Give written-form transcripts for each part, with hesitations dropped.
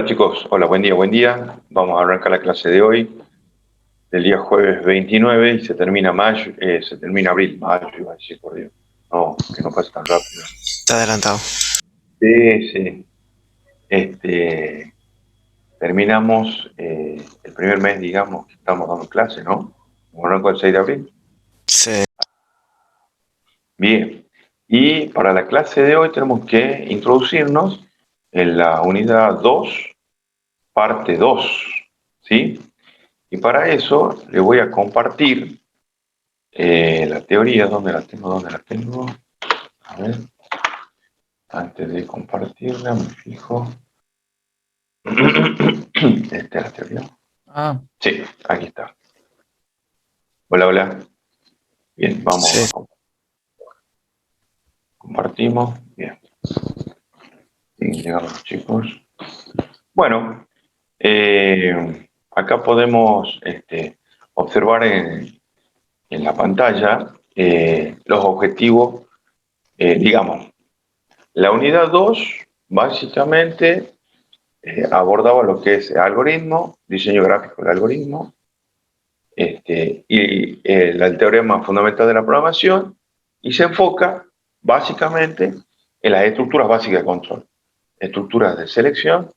Chicos, hola, buen día, buen día. Vamos a arrancar la clase de hoy, del día jueves 29 y se termina abril, iba a decir, por Dios. No, que no pase tan rápido. Está adelantado. Sí, sí. Este, terminamos el primer mes, digamos, que estamos dando clase, ¿no? Arrancó el 6 de abril. Sí. Bien. Y para la clase de hoy tenemos que introducirnos en la unidad 2, parte 2, ¿sí? Y para eso le voy a compartir la teoría. ¿Dónde la tengo? ¿Dónde la tengo? A ver, antes de compartirla me fijo. ¿Esta es la teoría? Ah, Sí, aquí está. Hola, hola. Bien, vamos sí. a compartimos. Bien, bien, llegamos los chicos. Bueno, acá podemos observar en la pantalla los objetivos, digamos. La unidad 2 básicamente abordaba lo que es algoritmo, diseño gráfico del algoritmo, y el teorema fundamental de la programación, y se enfoca básicamente en las estructuras básicas de control, estructuras de selección,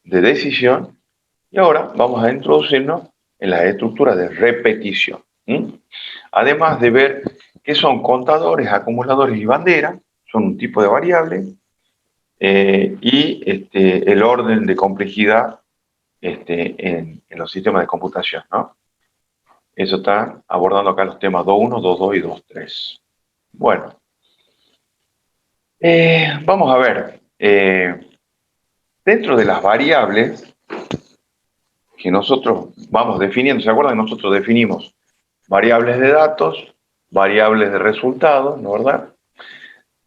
de decisión, y ahora vamos a introducirnos en las estructuras de repetición. Además de ver qué son contadores, acumuladores y banderas, son un tipo de variable, y el orden de complejidad en los sistemas de computación, ¿no? Eso está abordando acá los temas 2.1, 2.2 y 2.3. Bueno, vamos a ver. Dentro de las variables que nosotros vamos definiendo, ¿se acuerdan que nosotros definimos variables de datos, variables de resultados, ¿no verdad?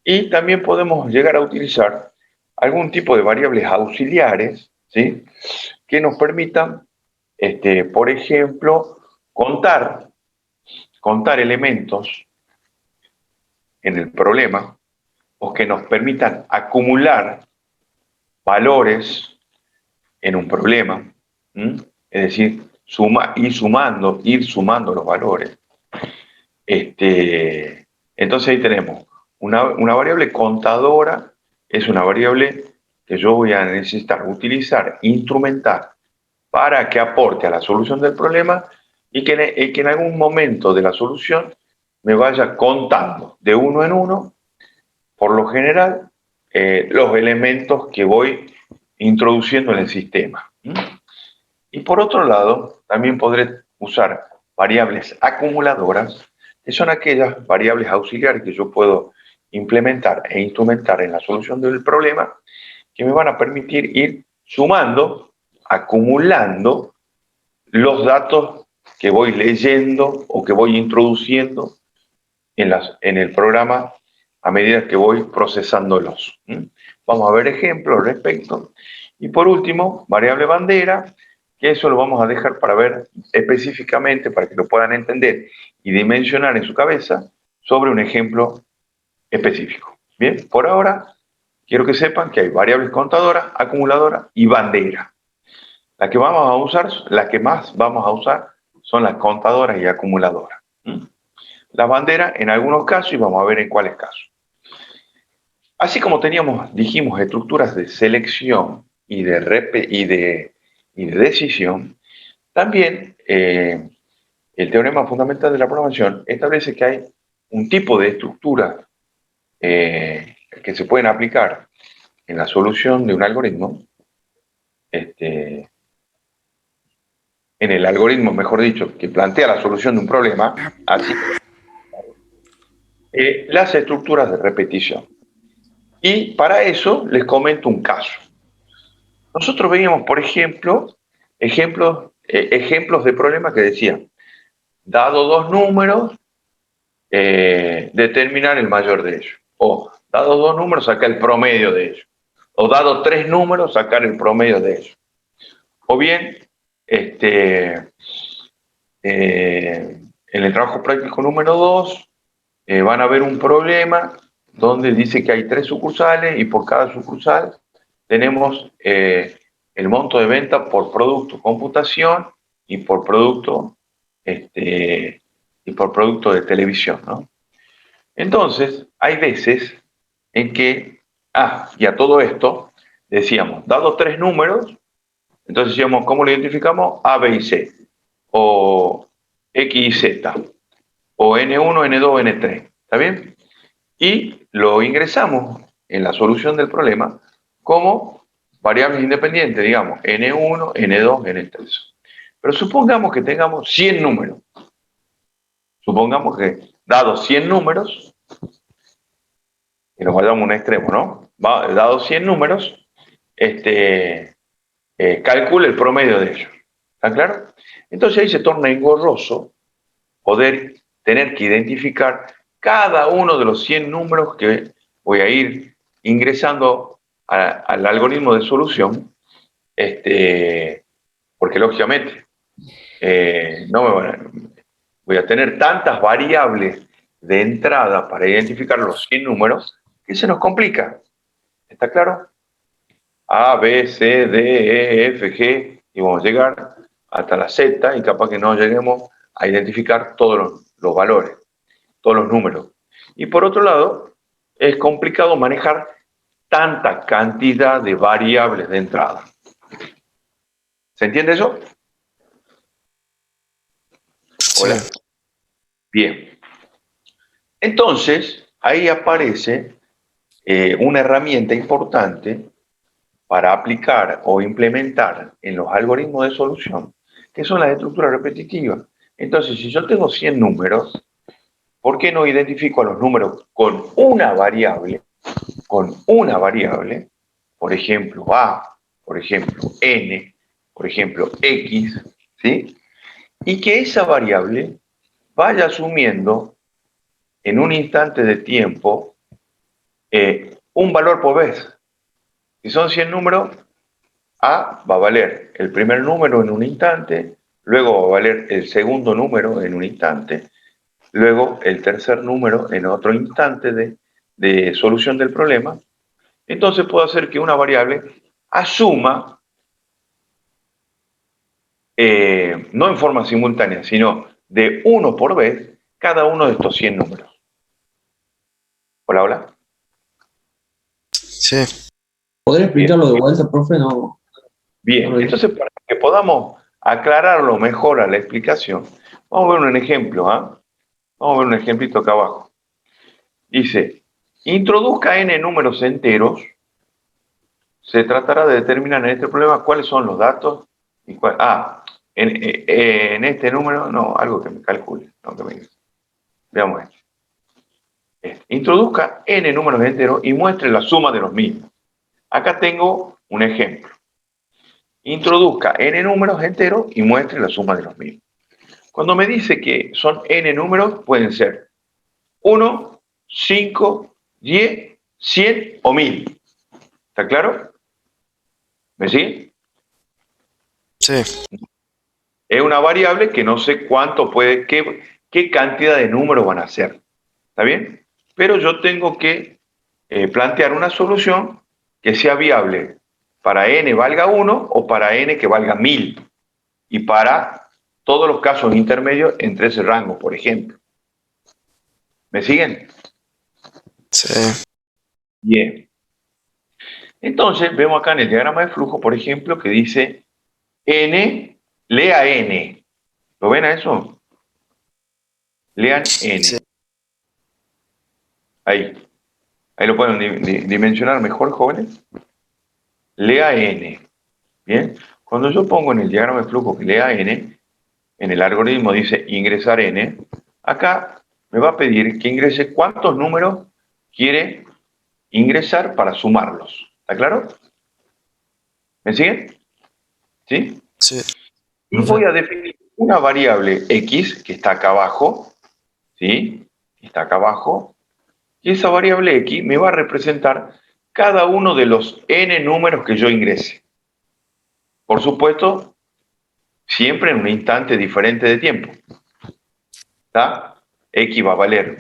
Y también podemos llegar a utilizar algún tipo de variables auxiliares, ¿sí? Que nos permitan, por ejemplo, contar elementos en el problema, o que nos permitan acumular valores en un problema, es decir, ir sumando los valores. Entonces ahí tenemos una variable contadora, es una variable que yo voy a necesitar utilizar, instrumentar, para que aporte a la solución del problema y que en algún momento de la solución me vaya contando de uno en uno, por lo general, los elementos que voy introduciendo en el sistema. Y por otro lado, también podré usar variables acumuladoras, que son aquellas variables auxiliares que yo puedo implementar e instrumentar en la solución del problema, que me van a permitir ir sumando, acumulando los datos que voy leyendo o que voy introduciendo en el programa a medida que voy procesándolos. Vamos a ver ejemplos al respecto. Y por último, variable bandera, que eso lo vamos a dejar para ver específicamente, para que lo puedan entender y dimensionar en su cabeza sobre un ejemplo específico. Bien, por ahora quiero que sepan que hay variables contadoras, acumuladoras y bandera. Las que vamos a usar, las que más vamos a usar son las contadoras y acumuladoras. Las banderas en algunos casos, y vamos a ver en cuáles casos. Así como dijimos, estructuras de selección y de decisión, también el teorema fundamental de la programación establece que hay un tipo de estructura que se pueden aplicar en la solución de un algoritmo, este, en el algoritmo, mejor dicho, que plantea la solución de un problema, así las estructuras de repetición. Y para eso les comento un caso. Nosotros veíamos, por ejemplo, ejemplos de problemas que decían, dado dos números, determinar el mayor de ellos. O dado dos números, sacar el promedio de ellos. O dado tres números, sacar el promedio de ellos. O bien, en el trabajo práctico número 2, van a ver un problema donde dice que hay tres sucursales y por cada sucursal tenemos el monto de venta por producto computación y por producto, de televisión, ¿no? Entonces, hay veces en que, y a todo esto, decíamos, dados tres números, entonces decíamos, ¿cómo lo identificamos? A, B y C, o X y Z, o N1, N2, N3, ¿está bien? Y lo ingresamos en la solución del problema como variables independientes, digamos, N1, N2, N3. Pero supongamos que tengamos 100 números. Supongamos que, dados 100 números, y nos vayamos a un extremo, ¿no? Dados 100 números, calcule el promedio de ellos. ¿Está claro? Entonces ahí se torna engorroso poder tener que identificar cada uno de los 100 números que voy a ir ingresando al algoritmo de solución, porque lógicamente no me voy a tener tantas variables de entrada para identificar los 100 números que se nos complica. ¿Está claro? A, B, C, D, E, F, G, y vamos a llegar hasta la Z y capaz que no lleguemos a identificar todos los valores, todos los números. Y por otro lado, es complicado manejar tanta cantidad de variables de entrada. ¿Se entiende eso? Hola. Sí. Bien. Entonces, ahí aparece una herramienta importante para aplicar o implementar en los algoritmos de solución, que son las estructuras repetitivas. Entonces, si yo tengo 100 números, ¿por qué no identifico a los números con una variable? Con una variable, por ejemplo, A, por ejemplo, N, por ejemplo, X, ¿sí? Y que esa variable vaya asumiendo en un instante de tiempo un valor por vez. Si son 100 números, A va a valer el primer número en un instante, luego va a valer el segundo número en un instante, luego el tercer número en otro instante de solución del problema. Entonces puedo hacer que una variable asuma, no en forma simultánea, sino de uno por vez, cada uno de estos 100 números. Hola, hola. Sí. ¿Podría explicarlo de vuelta, profe? No. Bien, entonces para que podamos aclararlo mejor a la explicación, vamos a ver un ejemplo. Vamos a ver un ejemplito acá abajo. Dice, introduzca n números enteros. Se tratará de determinar en este problema cuáles son los datos y en este número, no, algo que me calcule, no que me diga. Veamos esto. Introduzca n números enteros y muestre la suma de los mismos. Acá tengo un ejemplo. Introduzca n números enteros y muestre la suma de los mismos. Cuando me dice que son n números, pueden ser 1, 5, 10, 100 o 1000. ¿Está claro? ¿Me sigue? Sí. Es una variable que no sé cuánto puede, qué cantidad de números van a ser. ¿Está bien? Pero yo tengo que plantear una solución que sea viable para n valga 1 o para n que valga 1000. Y para todos los casos intermedios entre ese rango, por ejemplo. ¿Me siguen? Sí. Bien. Entonces, vemos acá en el diagrama de flujo, por ejemplo, que dice n, lea n. ¿Lo ven a eso? Lean n. Sí. Ahí. Ahí lo pueden dimensionar mejor, jóvenes. Lea n. Bien. Cuando yo pongo en el diagrama de flujo que lea n, en el algoritmo dice ingresar n, acá me va a pedir que ingrese cuántos números quiere ingresar para sumarlos. ¿Está claro? ¿Me siguen? ¿Sí? Sí. Y voy a definir una variable x que está acá abajo, ¿sí? Está acá abajo. Y esa variable x me va a representar cada uno de los n números que yo ingrese. Por supuesto, siempre en un instante diferente de tiempo. ¿Está? X va a valer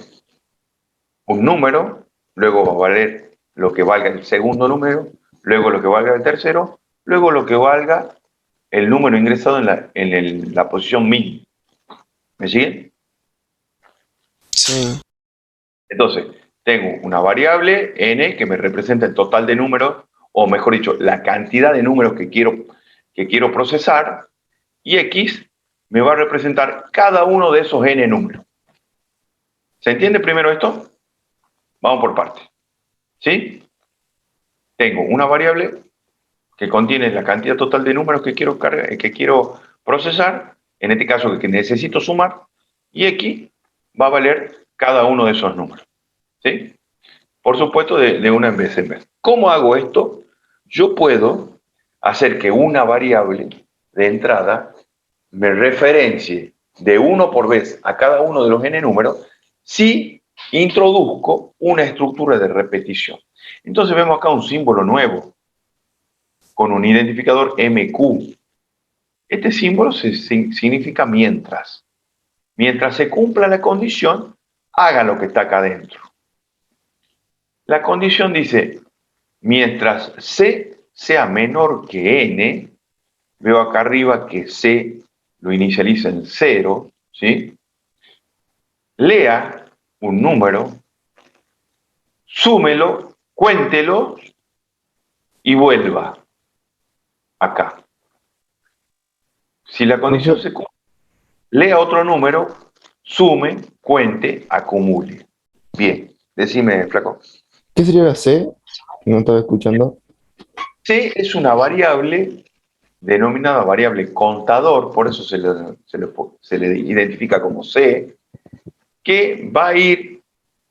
un número, luego va a valer lo que valga el segundo número, luego lo que valga el tercero, luego lo que valga el número ingresado en la posición min. ¿Me siguen? Sí. Entonces, tengo una variable n que me representa el total de números, o mejor dicho, la cantidad de números que quiero procesar, y x me va a representar cada uno de esos n números. ¿Se entiende primero esto? Vamos por partes. ¿Sí? Tengo una variable que contiene la cantidad total de números que quiero procesar, en este caso que necesito sumar, y x va a valer cada uno de esos números. ¿Sí? Por supuesto, de una en vez en vez. ¿Cómo hago esto? Yo puedo hacer que una variable de entrada me referencie de uno por vez a cada uno de los n números si introduzco una estructura de repetición. Entonces vemos acá un símbolo nuevo con un identificador MQ. Este símbolo significa mientras. Mientras se cumpla la condición, haga lo que está acá adentro. La condición dice, mientras C sea menor que N, veo acá arriba que C lo inicializa en 0, ¿sí? Lea un número, súmelo, cuéntelo y vuelva acá. Si la condición Profe, se cumple, lea otro número, sume, cuente, acumule. Bien, decime, flaco. ¿qué sería la C? No estaba escuchando. C es una variable denominada variable contador, por eso se le identifica como C, que va a ir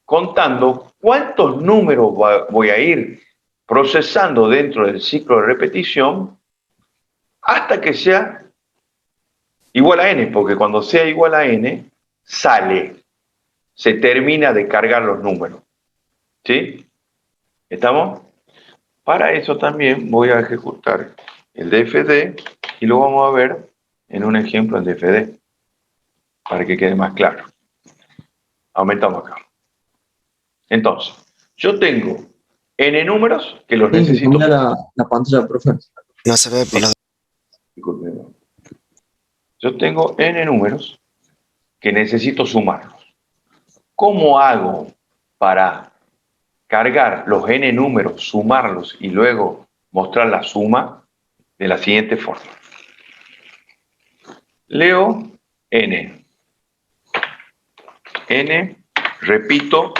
contando cuántos números voy a ir procesando dentro del ciclo de repetición hasta que sea igual a n, porque cuando sea igual a n, se termina de cargar los números. ¿Sí? ¿Estamos? Para eso también voy a ejecutar el dfd y lo vamos a ver en un ejemplo en dfd, para que quede más claro. Aumentamos acá. Entonces, yo tengo n números que los Tienen que necesito. cambiar la pantalla, profe. No se ve por las... Disculpen. Yo tengo n números que necesito sumarlos. ¿Cómo hago para cargar los n números, sumarlos y luego mostrar la suma? De la siguiente forma. Leo n. N, repito,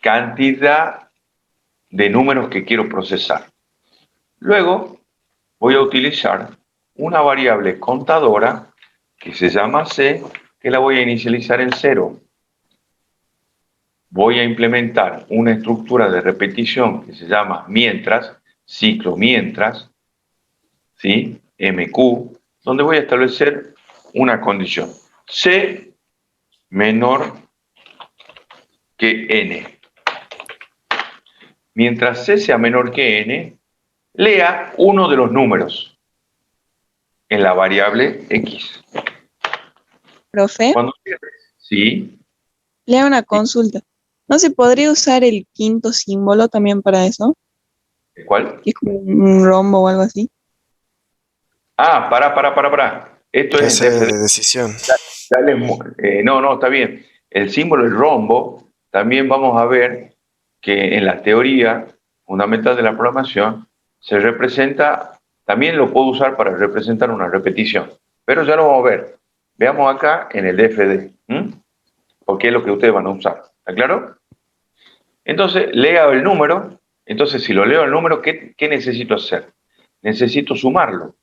cantidad de números que quiero procesar. Luego voy a utilizar una variable contadora que se llama C, que la voy a inicializar en 0. Voy a implementar una estructura de repetición que se llama mientras, ciclo mientras, ¿sí? MQ, donde voy a establecer una condición. C menor que N. Mientras C sea menor que N, lea uno de los números en la variable X. Profe, Cuando ¿sí? le hago una consulta. ¿No se podría usar el quinto símbolo también para eso? ¿Cuál? Que es como un rombo o algo así. Ah, pará. Esto es en Ese DFD. de decisión. No, está bien. El símbolo, el rombo, también vamos a ver que en la teoría fundamental de la programación se representa, también lo puedo usar para representar una repetición, pero ya lo vamos a ver. Veamos acá en el DFD, porque es lo que ustedes van a usar. ¿Está claro? Entonces, lea el número. Entonces, si lo leo el número, ¿qué necesito hacer? Necesito sumarlo.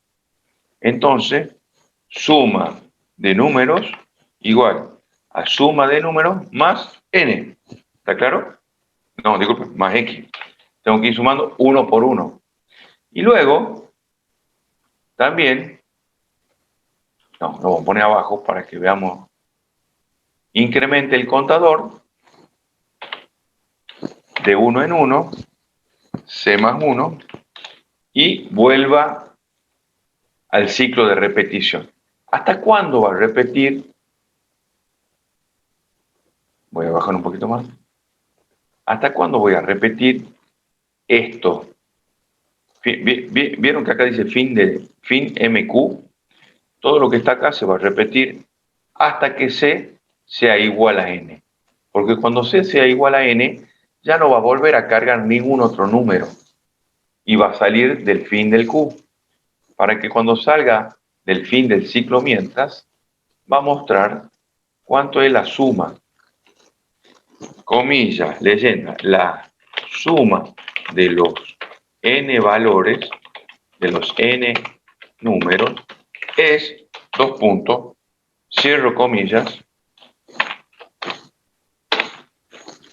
Entonces, suma de números igual a suma de números más n. ¿Está claro? No, disculpe, más x. Tengo que ir sumando uno por uno. Y luego, también, lo vamos a poner abajo para que veamos, incremente el contador de 1 en 1, c más 1, y vuelva al ciclo de repetición. ¿Hasta cuándo va a repetir? Voy a bajar un poquito más. ¿Hasta cuándo voy a repetir esto? Vieron que acá dice fin MQ. Todo lo que está acá se va a repetir hasta que C sea igual a N. Porque cuando C sea igual a N, ya no va a volver a cargar ningún otro número. Y va a salir del fin del Q. Para que cuando salga del fin del ciclo mientras, va a mostrar cuánto es la suma, comillas, leyenda, la suma de los n valores, de los n números, es, dos puntos, cierro comillas,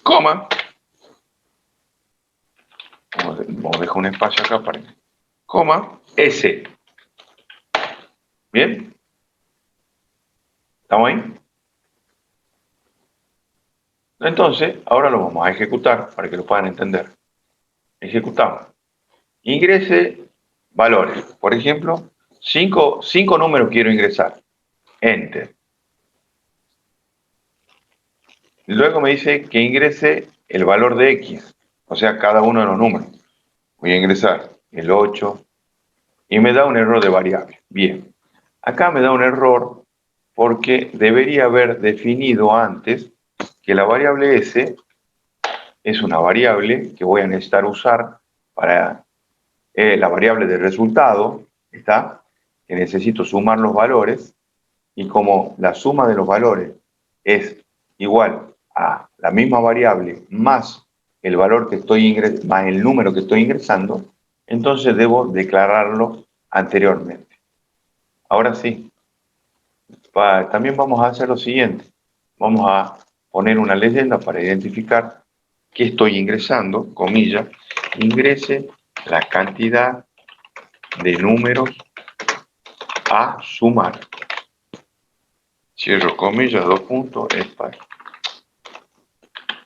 coma, vamos a dejar un espacio acá para coma, S. ¿Bien? ¿Estamos ahí? Entonces, ahora lo vamos a ejecutar para que lo puedan entender. Ejecutamos. Ingrese valores. Por ejemplo, cinco números quiero ingresar. Enter. Luego me dice que ingrese el valor de X, o sea, cada uno de los números. Voy a ingresar el 8 y me da un error de variable. Bien. Acá me da un error porque debería haber definido antes que la variable S es una variable que voy a necesitar usar para la variable de resultado, ¿está? Que necesito sumar los valores, y como la suma de los valores es igual a la misma variable más el valor que estoy más el número que estoy ingresando, entonces debo declararlo anteriormente. Ahora sí, también vamos a hacer lo siguiente. Vamos a poner una leyenda para identificar que estoy ingresando, comillas, ingrese la cantidad de números a sumar. Cierro comillas, dos puntos, espacio,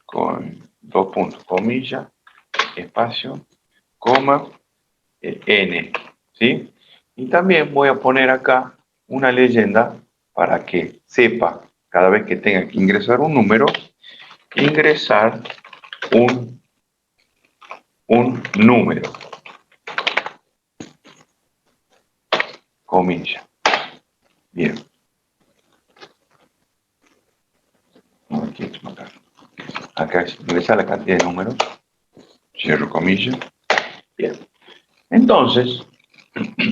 con dos puntos, comillas, espacio, coma, n, ¿sí? Y también voy a poner acá una leyenda para que sepa, cada vez que tenga que ingresar un número, ingresar un número, comilla. Bien. Acá es ingresar la cantidad de números, cierro comillas. Bien. Entonces,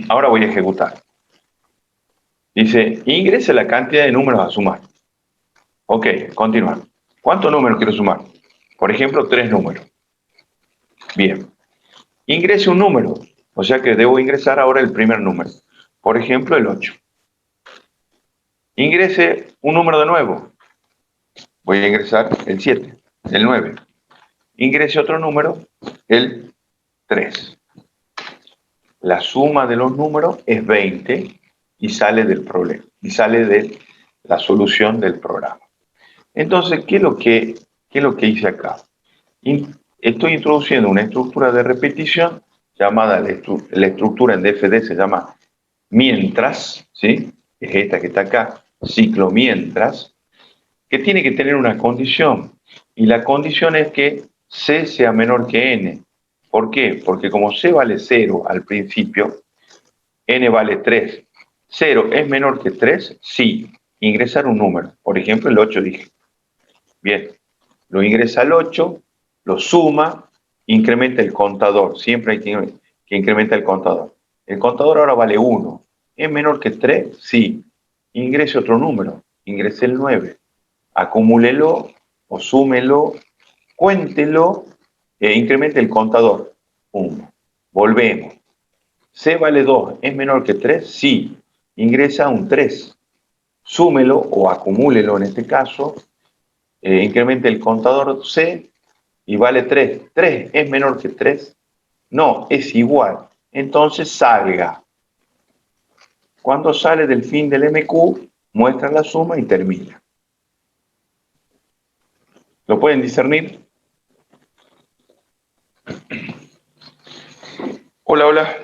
ahora voy a ejecutar. Dice, ingrese la cantidad de números a sumar. Ok, continuar. ¿Cuántos números quiero sumar? Por ejemplo, 3 números. Bien. Ingrese un número, o sea que debo ingresar ahora el primer número. Por ejemplo, el 8. Ingrese un número de nuevo. Voy a ingresar el 7, el 9. Ingrese otro número, el 3. La suma de los números es 20 y sale del problema, y sale de la solución del programa. Entonces, ¿qué es lo que hice acá? Estoy introduciendo una estructura de repetición llamada, la estructura en DFD se llama mientras, ¿sí? Es esta que está acá, ciclo mientras, que tiene que tener una condición. Y la condición es que C sea menor que N. ¿Por qué? Porque como C vale 0 al principio, N vale 3. 0 es menor que 3, sí. Ingresar un número. Por ejemplo, el 8 dije. Bien. Lo ingresa el 8, lo suma, incrementa el contador. Siempre hay que incrementar el contador. El contador ahora vale 1. ¿Es menor que 3? Sí. Ingrese otro número. Ingrese el 9. Acumúlelo o súmelo, cuéntelo e incremente el contador. 1. Volvemos. C vale 2. ¿Es menor que 3? Sí. Ingresa un 3. Súmelo o acumúlelo en este caso. Incremente el contador C y vale 3. ¿3 es menor que 3? No, es igual. Entonces salga. Cuando sale del fin del MQ, muestra la suma y termina. ¿Lo pueden discernir? Hola, hola.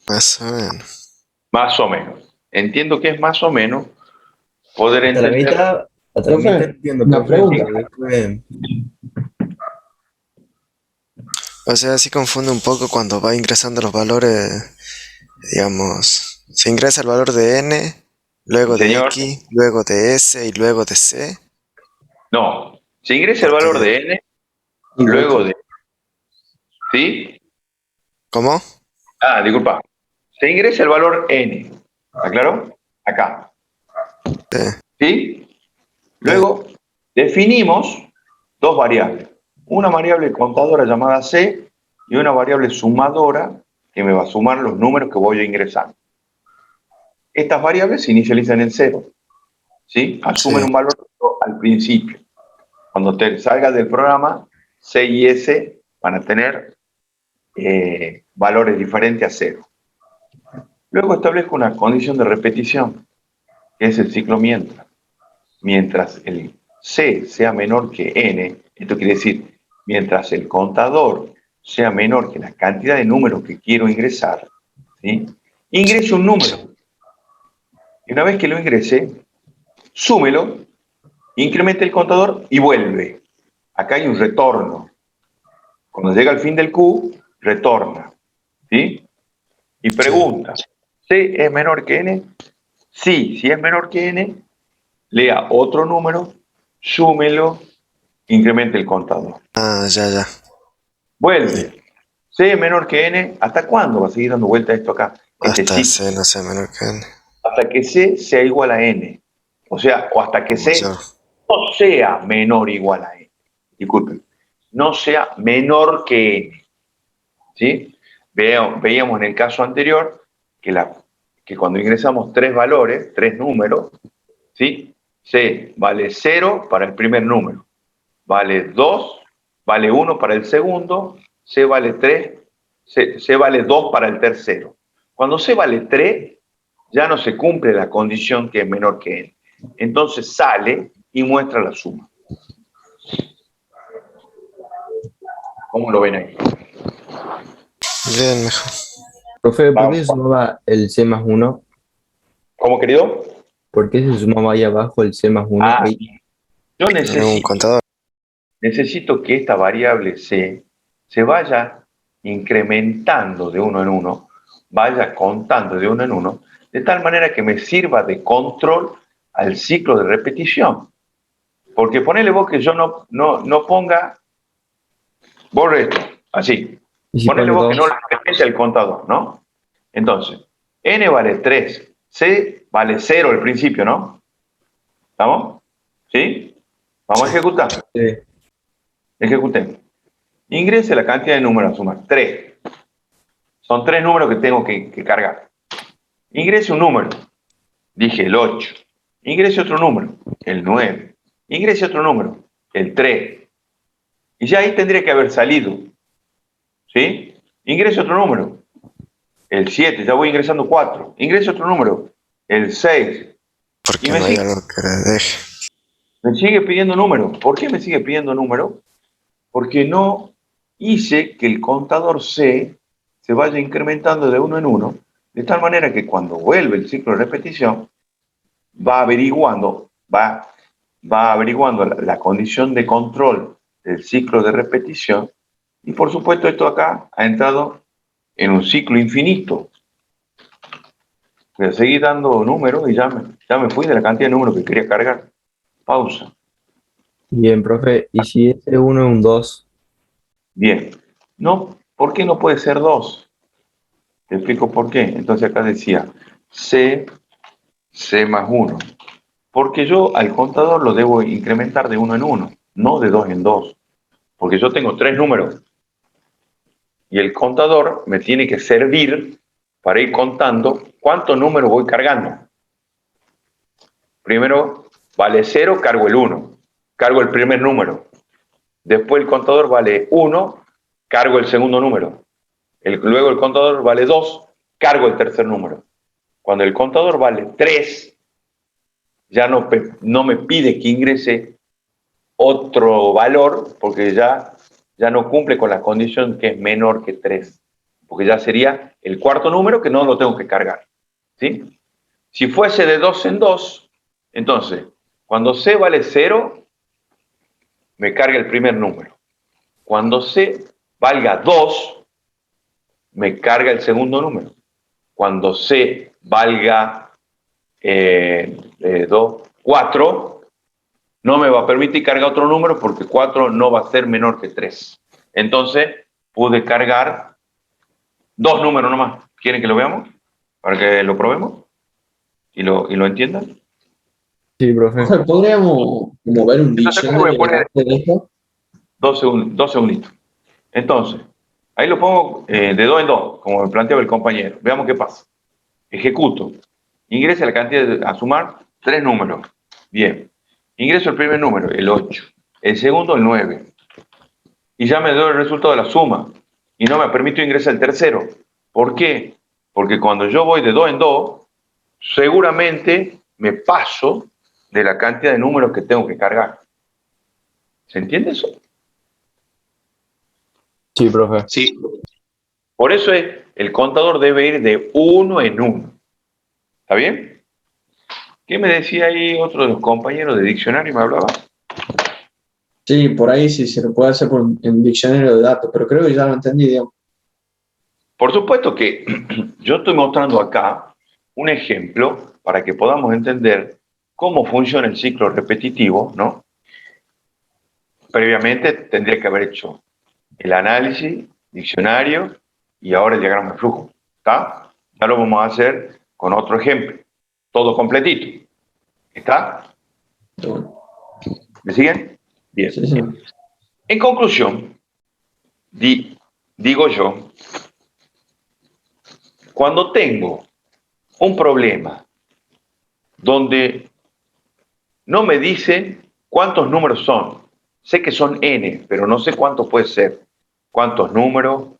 Más o menos. Más o menos. Entiendo que es más o menos poder Hasta la entender. mitad, hasta la Profe, mitad entiendo, una profe, pregunta. pero después... O sea, sí confunde un poco cuando va ingresando los valores, digamos, se ingresa el valor de n, Sí, luego de señor. x, luego de s y luego de c, No. Se ingresa el valor porque, de n, Y de luego hecho, de... ¿Sí? ¿cómo? Ah, disculpa. Se ingresa el valor n. ¿Está claro? Acá. Sí, ¿Sí? sí. Luego definimos dos variables. Una variable contadora llamada c y una variable sumadora que me va a sumar los números que voy a ingresar. Estas variables se inicializan en cero. ¿Sí? Sí. Asumen un valor al principio. Cuando te salgas del programa, C y S van a tener valores diferentes a cero. Luego establezco una condición de repetición, que es el ciclo mientras. Mientras el C sea menor que N, esto quiere decir, mientras el contador sea menor que la cantidad de números que quiero ingresar, ¿sí? Ingrese un número. Y una vez que lo ingrese, súmelo, incremente el contador y vuelve. Acá hay un retorno. Cuando llega al fin del Q, retorna. ¿Sí? Y Sí. pregunta, ¿C es menor que N? Sí, si es menor que N, lea otro número, súmelo, incremente el contador. Ah, ya, ya. Sí. Vuelve. C es menor que N, ¿hasta cuándo va a seguir dando vuelta esto acá? Este Hasta ciclo. c no sea menor que n. Hasta que C sea igual a N. O sea, o hasta que O mayor. C no sea menor o igual a N. Disculpen. No sea menor que N. ¿Sí? Veíamos en el caso anterior que cuando ingresamos tres valores, tres números, ¿sí? C vale 0 para el primer número, vale 2, vale 1 para el segundo, C vale 3, C vale 2 para el tercero. Cuando C vale 3, ya no se cumple la condición que es menor que N. Entonces sale y muestra la suma. ¿Cómo lo ven ahí? Bien, mejor. Profe, ¿por qué Vamos. se sumaba el C más uno? ¿Cómo, querido? ¿Por qué se sumaba ahí abajo el C más uno? Ah, Ahí. yo En un contador. necesito que esta variable C se vaya incrementando de uno en uno, vaya contando de uno en uno, de tal manera que me sirva de control al ciclo de repetición. Porque ponele vos que yo no ponga, borre esto, así. ¿Y si Ponele pone vos que no 2? le incremente el contador, ¿no? Entonces, n vale 3, C vale 0 al principio, ¿no? ¿Estamos? ¿Sí? Vamos a Sí. ejecutar. Sí. Ejecutemos. Ingrese la cantidad de números a sumar. 3. Son tres números que tengo que cargar. Ingrese un número. Dije el 8. Ingrese otro número. El 9. Ingrese otro número. El 3. Y ya ahí tendría que haber salido. ¿Sí? Ingrese otro número. El 7. Ya voy ingresando 4. Ingrese otro número. El 6. Y Porque no hay algo que le deje. me sigue pidiendo número. ¿Por qué me sigue pidiendo número? Porque no hice que el contador C se vaya incrementando de uno en uno, de tal manera que cuando vuelve el ciclo de repetición, va averiguando la condición de control del ciclo de repetición, y por supuesto esto acá ha entrado en un ciclo infinito. Voy a seguir dando números y ya me fui de la cantidad de números que quería cargar. Pausa. Bien, profe, ¿y si ese uno es un 2? Bien. No, ¿por qué no puede ser 2? Te explico por qué. Entonces acá decía C más 1. Porque yo al contador lo debo incrementar de uno en uno, no de dos en dos. Porque yo tengo tres números y el contador me tiene que servir para ir contando cuántos números voy cargando. Primero vale 0, cargo el 1, cargo el primer número. Después el contador vale 1, cargo el segundo número. Luego el contador vale 2, cargo el tercer número. Cuando el contador vale 3, ya no me pide que ingrese otro valor porque ya no cumple con la condición que es menor que 3, porque ya sería el cuarto número que no lo tengo que cargar. ¿Sí? Si fuese de 2 en 2, entonces, cuando C vale 0, me carga el primer número. Cuando C valga 2, me carga el segundo número. Cuando C valga 4, no me va a permitir cargar otro número porque 4 no va a ser menor que 3. Entonces, pude cargar 2 números nomás. ¿Quieren que lo veamos? Para que lo probemos y lo entiendan. Sí, profe. Profe, ¿podríamos como ver un Entonces, ¿cómo voy a diccionario poner de esto? 2 segunditos? Entonces, ahí lo pongo de 2 en 2, como me planteaba el compañero. Veamos qué pasa. Ejecuto. Ingresa la cantidad a sumar 3 números. Bien. Ingreso el primer número, el 8. El segundo, el 9. Y ya me doy el resultado de la suma. Y no me permito ingresar el tercero. ¿Por qué? Porque cuando yo voy de 2 en 2, seguramente me paso de la cantidad de números que tengo que cargar. ¿Se entiende eso? Sí, profe. Sí, Por eso el contador debe ir de 1 en 1. ¿Está bien? ¿Qué me decía ahí otro de los compañeros de diccionario? ¿Me hablaba? Sí, por ahí sí se lo puede hacer en diccionario de datos, pero creo que ya lo entendí, digamos. Por supuesto que yo estoy mostrando acá un ejemplo para que podamos entender cómo funciona el ciclo repetitivo, ¿no? Previamente tendría que haber hecho el análisis, diccionario y ahora el diagrama de flujo. ¿Está? Ya lo vamos a hacer con otro ejemplo. Todo completito. ¿Está? Bueno, ¿Me siguen? Bien. sí, sí. En conclusión, digo yo, cuando tengo un problema donde no me dice cuántos números son, sé que son n, pero no sé cuántos puede ser, cuántos números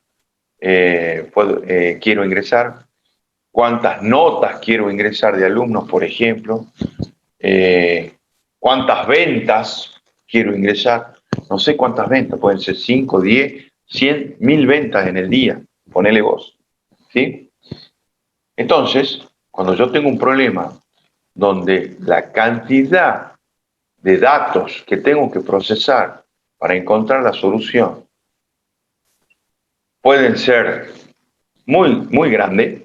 quiero ingresar, cuántas notas quiero ingresar de alumnos, por ejemplo, cuántas ventas quiero ingresar, no sé cuántas ventas, pueden ser 5, 10, 100, 1000 ventas en el día, ponele vos, ¿sí? Entonces, cuando yo tengo un problema donde la cantidad de datos que tengo que procesar para encontrar la solución pueden ser muy grandes,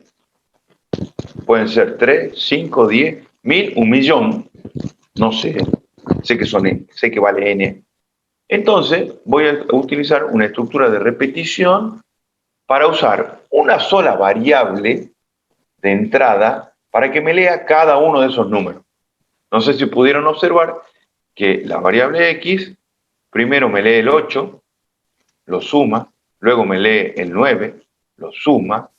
pueden ser 3, 5, 10, 1000, 1.000.000, no sé, sé que vale n. Entonces voy a utilizar una estructura de repetición para usar una sola variable de entrada para que me lea cada uno de esos números. No sé si pudieron observar que la variable x primero me lee el 8, lo suma, luego me lee el 9, lo suma,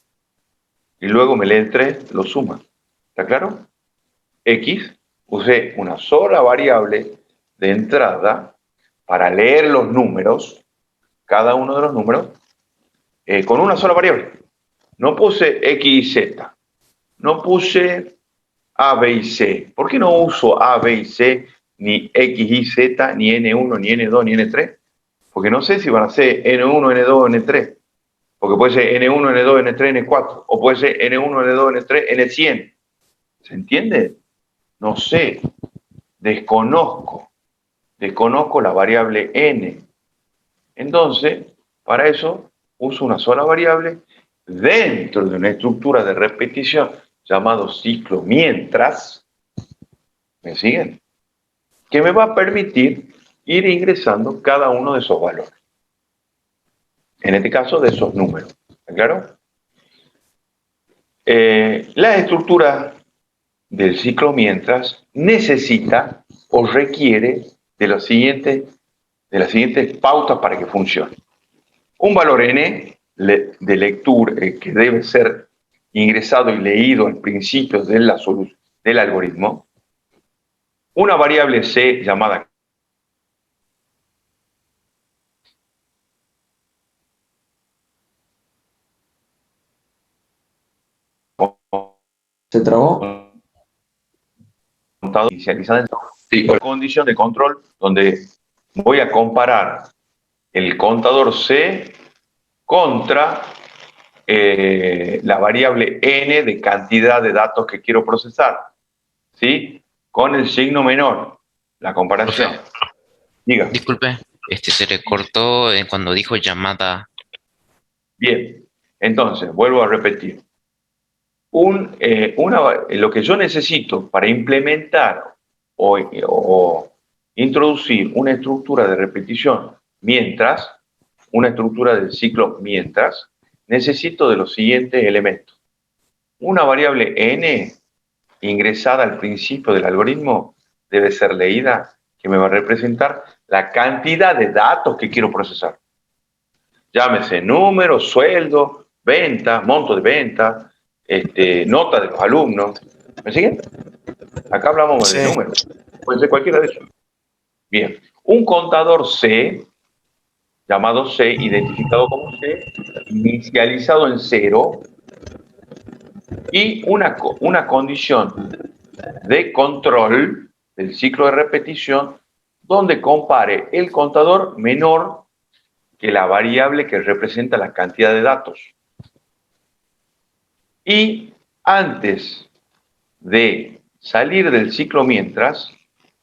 y luego me lee el 3, lo suma. ¿Está claro? X, usé una sola variable de entrada para leer los números, cada uno de los números, con una sola variable. No puse X y Z, no puse A, B y C. ¿Por qué no uso A, B y C, ni X y Z, ni N1, ni N2, ni N3? Porque no sé si van a ser N1, N2, N3. Porque puede ser N1, N2, N3, N4. O puede ser N1, N2, N3, N100. ¿Se entiende? No sé. Desconozco la variable N. Entonces, para eso, uso una sola variable dentro de una estructura de repetición llamado ciclo mientras, ¿me siguen? Que me va a permitir ir ingresando cada uno de esos valores. En este caso, de esos números. ¿Está claro? La estructura del ciclo mientras necesita o requiere de las siguientes pautas para que funcione. Un valor n de lectura que debe ser ingresado y leído al principio del algoritmo. Una variable c llamada ¿Se trabó? contador inicializada, sí, o condición de control, donde voy a comparar el contador C contra la variable n de cantidad de datos que quiero procesar, ¿sí? Con el signo menor, la comparación. profe, Diga. disculpe, se le cortó cuando dijo llamada Bien, entonces, vuelvo a repetir. Lo que yo necesito para implementar o introducir una estructura de repetición una estructura del ciclo mientras, necesito de los siguientes elementos. Una variable n ingresada al principio del algoritmo debe ser leída, que me va a representar la cantidad de datos que quiero procesar. Llámese número, sueldo, venta, monto de venta, nota de los alumnos. ¿Me siguen? Acá hablamos de Sí. números. Puede ser cualquiera de esos. Bien. Un contador C, llamado C, identificado como C, inicializado en 0, y una condición de control del ciclo de repetición donde compare el contador menor que la variable que representa la cantidad de datos. Y antes de salir del ciclo mientras,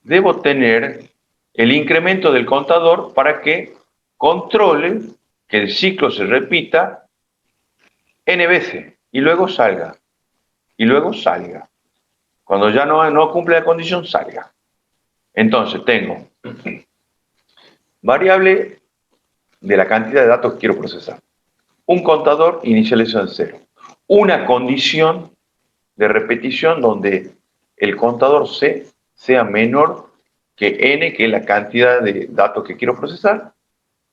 debo tener el incremento del contador para que controle que el ciclo se repita n veces y luego salga. Y luego salga. Cuando ya no cumple la condición, salga. Entonces tengo variable de la cantidad de datos que quiero procesar. Un contador inicializado en 0. Una condición de repetición donde el contador C sea menor que n, que es la cantidad de datos que quiero procesar,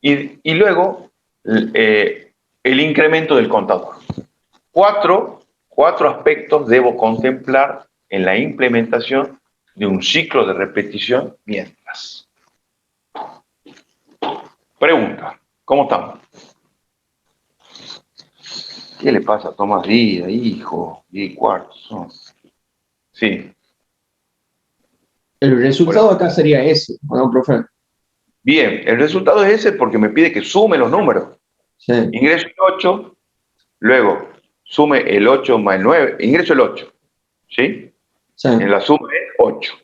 y luego el incremento del contador. Cuatro aspectos debo contemplar en la implementación de un ciclo de repetición mientras. Pregunta, ¿cómo estamos? ¿Qué le pasa a Tomás Díaz, hijo? 10:15 son. Sí. El resultado acá sería ese, ¿no, profe? Bien, el resultado es ese porque me pide que sume los números. Sí. Ingreso el 8, luego sume el 8 más el 9, ingreso el 8, ¿sí? Sí. En la suma es 8.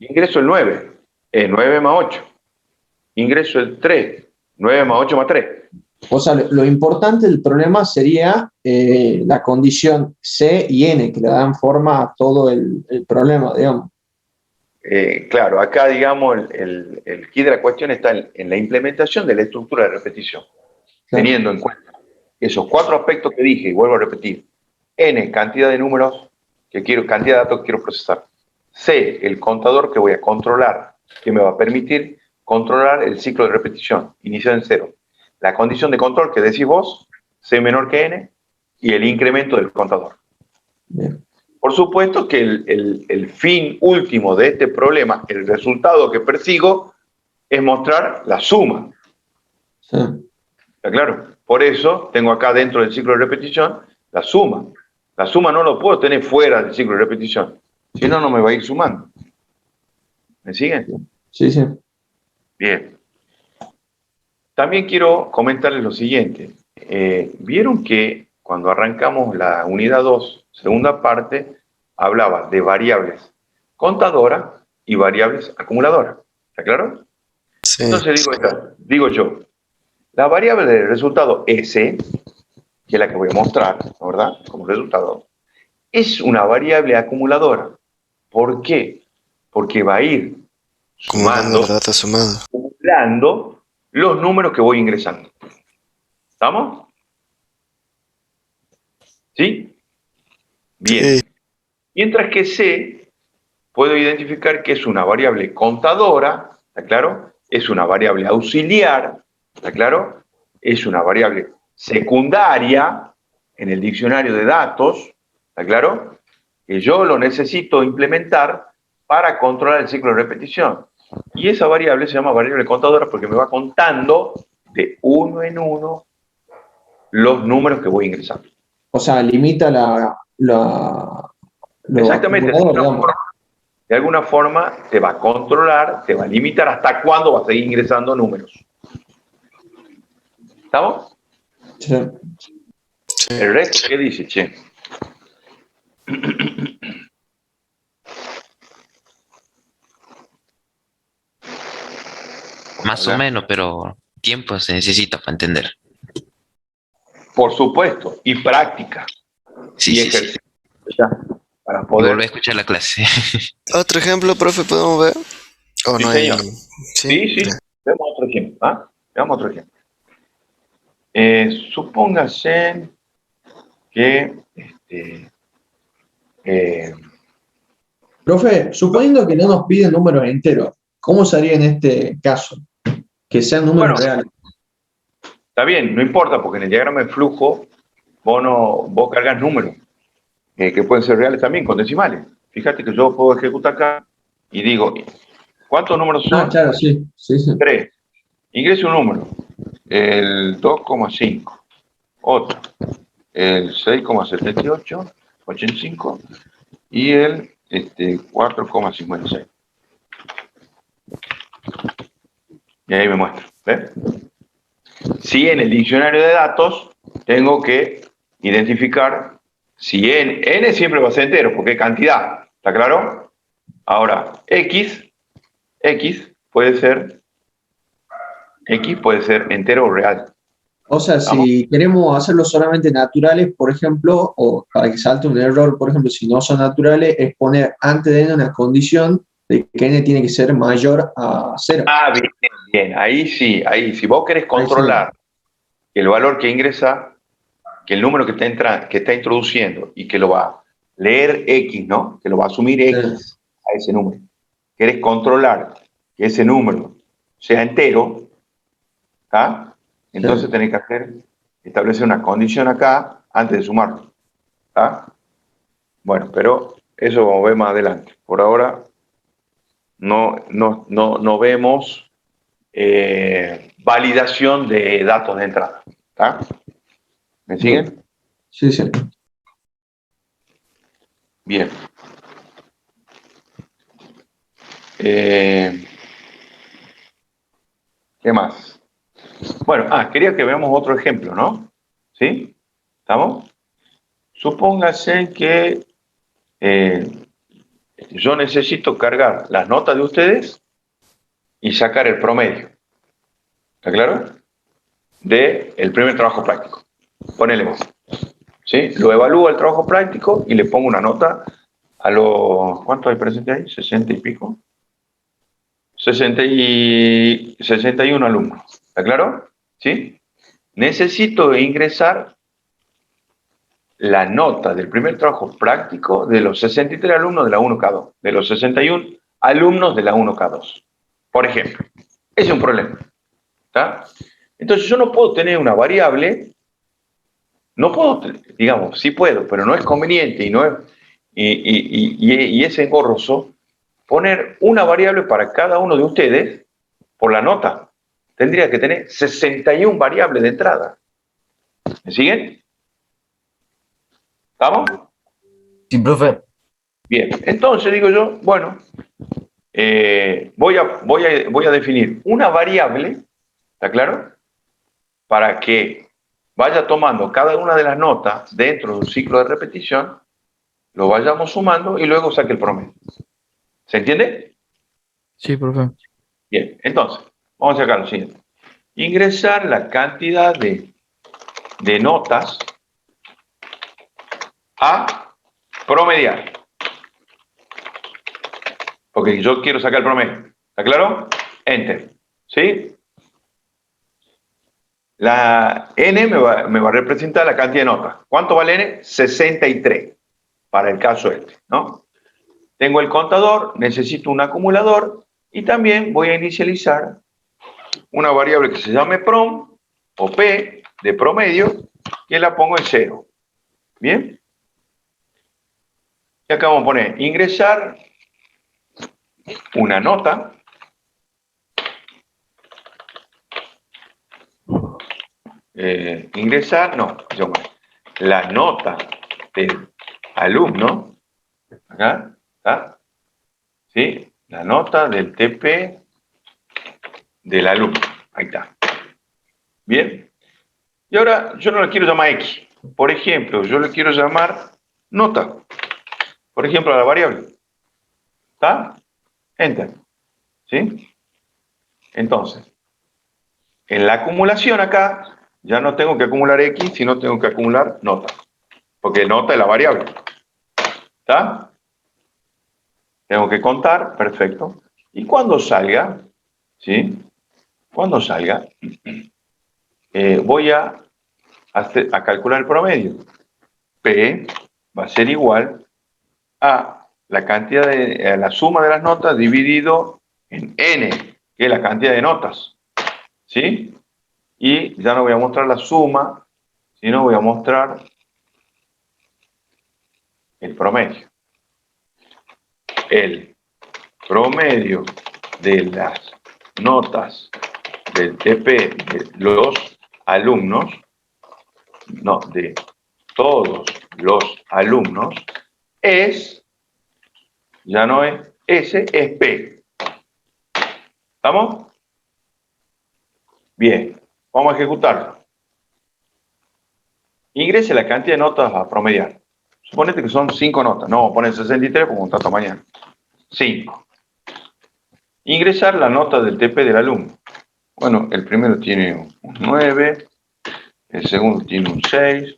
Ingreso el 9, es 9 más 8. Ingreso el 3, 9 más 8 más 3. O sea, lo importante del problema sería la condición C y N, que le dan forma a todo el problema, digamos. Claro, acá, digamos, el key de la cuestión está en la implementación de la estructura de repetición, Claro. teniendo en cuenta esos 4 aspectos que dije, y vuelvo a repetir. N, cantidad de números cantidad de datos que quiero procesar. C, el contador que voy a controlar, que me va a permitir controlar el ciclo de repetición, iniciado en 0. La condición de control que decís vos, C menor que N, y el incremento del contador. Bien. Por supuesto que el fin último de este problema, el resultado que persigo, es mostrar la suma. Sí. ¿Está claro? Por eso tengo acá dentro del ciclo de repetición la suma. La suma no lo puedo tener fuera del ciclo de repetición, si no, no me va a ir sumando. ¿Me siguen? Sí, sí. Bien. También quiero comentarles lo siguiente. Vieron que cuando arrancamos la unidad 2, segunda parte, hablaba de variables contadoras y variables acumuladoras. ¿Está claro? Sí. Entonces digo yo, la variable del resultado S, que es la que voy a mostrar, ¿no, verdad? Como resultado, es una variable acumuladora. ¿Por qué? Porque va a ir Acumulando los sumando, datos sumados. acumulando los números que voy ingresando. ¿Estamos? ¿Sí? Bien. Sí. Mientras que C, puedo identificar que es una variable contadora, ¿está claro? Es una variable auxiliar, ¿está claro? Es una variable secundaria en el diccionario de datos, ¿está claro? Que yo lo necesito implementar para controlar el ciclo de repetición. Y esa variable se llama variable contadora porque me va contando de uno en uno los números que voy ingresando. O sea, limita lo Exactamente, acumulador, digamos. de alguna forma te va a controlar, te va a limitar hasta cuándo vas a seguir ingresando números. ¿Estamos? Sí. Sí. El resto, ¿qué dice, che? Más o Hola. menos, pero tiempo se necesita para entender. por supuesto, y práctica, Sí, y sí, sí. ejercicio, ya, para Y volver a poder... escuchar la clase. Otro ejemplo, profe, podemos ver. ¿O Sí, no hay? señor. Sí. Sí, sí. Veamos otro ejemplo. ¿Ah? Veamos otro ejemplo. Supóngase que eh, Profe, suponiendo que no nos piden números enteros, ¿cómo sería en este caso? Que sean bueno, números reales. está bien, no importa, porque en el diagrama de flujo vos cargas números, que pueden ser reales también, con decimales. Fíjate que yo puedo ejecutar acá y digo, ¿cuántos números Ah, son? claro, sí, sí, sí. 3. Ingreso un número, el 2,5. Otro, el 6,7885 y el 4,56. Y ahí me muestra. ¿Ves? Si en el diccionario de datos tengo que identificar si n siempre va a ser entero, porque es cantidad. ¿Está claro? Ahora, x puede ser entero o real. O sea, ¿Estamos? si queremos hacerlo solamente naturales, por ejemplo, o para que salte un error, por ejemplo, si no son naturales, es poner antes de n una condición de que n tiene que ser mayor a 0. Ah, bien, bien. Ahí sí, ahí. Si vos querés Ahí sí. controlar el valor que ingresa, que el número que está introduciendo y que lo va a leer X, ¿no? Que lo va a asumir X a ese número. Querés controlar que ese número sea entero, ¿ah? Entonces tenés que establecer una condición acá antes de sumarlo. ¿Ah? Bueno, pero eso vamos a ver más adelante. Por ahora no vemos validación de datos de entrada. ¿Ah? ¿Me siguen? Sí, sí. Bien. ¿Qué más? Bueno, quería que veamos otro ejemplo, ¿no? ¿Sí? ¿Estamos? Supóngase que yo necesito cargar las notas de ustedes y sacar el promedio. ¿Está claro? Del primer trabajo práctico. Ponele vos. ¿Sí? Lo evalúo el trabajo práctico y le pongo una nota a los... ¿Cuánto hay presente ahí? ¿60 y pico? 61 alumnos. ¿Está claro? ¿Sí? Necesito ingresar la nota del primer trabajo práctico de los 63 alumnos de la 1K2, de los 61 alumnos de la 1K2. Por ejemplo, ese es un problema. ¿Está? Entonces yo no puedo tener una variable, no puedo, digamos, sí puedo, pero no es conveniente y no es, y es engorroso poner una variable para cada uno de ustedes por la nota. Tendría que tener 61 variables de entrada. ¿Me siguen? ¿Estamos? Sí, profe. Bien, entonces digo yo, bueno, voy a definir una variable, ¿está claro? Para que vaya tomando cada una de las notas dentro de un ciclo de repetición, lo vayamos sumando y luego saque el promedio. ¿Se entiende? Sí, profe. Bien, entonces, vamos a sacar lo siguiente. Ingresar la cantidad de notas a promediar. Porque yo quiero sacar el promedio. ¿Está claro? Enter. ¿Sí? La n me va a representar la cantidad de notas. ¿Cuánto vale n? 63, para el caso este, ¿no? Tengo el contador, necesito un acumulador y también voy a inicializar una variable que se llame prom o p de promedio, que la pongo en 0. ¿Bien? Y acá vamos a poner ingresar una nota la nota del alumno, acá, ¿está? ¿Sí? La nota del TP del alumno, ahí está. Bien, y ahora yo no le quiero llamar X, por ejemplo, yo le quiero llamar nota, por ejemplo, a la variable, ¿está? Enter, ¿sí? Entonces, en la acumulación acá ya no tengo que acumular X, sino tengo que acumular nota. Porque nota es la variable. ¿Está? Tengo que contar, perfecto. Y cuando salga, ¿sí? Cuando salga, voy a calcular el promedio. P va a ser igual a la cantidad de la suma de las notas dividido en N, que es la cantidad de notas. ¿Sí? Y ya no voy a mostrar la suma, sino voy a mostrar el promedio. El promedio de las notas del TP de los alumnos, no, de todos los alumnos, es, ya no es S, es P. ¿Estamos? Bien, vamos a ejecutarlo. Ingrese la cantidad de notas a promediar. Suponete que son 5 notas. No, poner 63 como un tanto mañana. 5. Ingresar la nota del TP del alumno. Bueno, el primero tiene un 9, el segundo tiene un 6,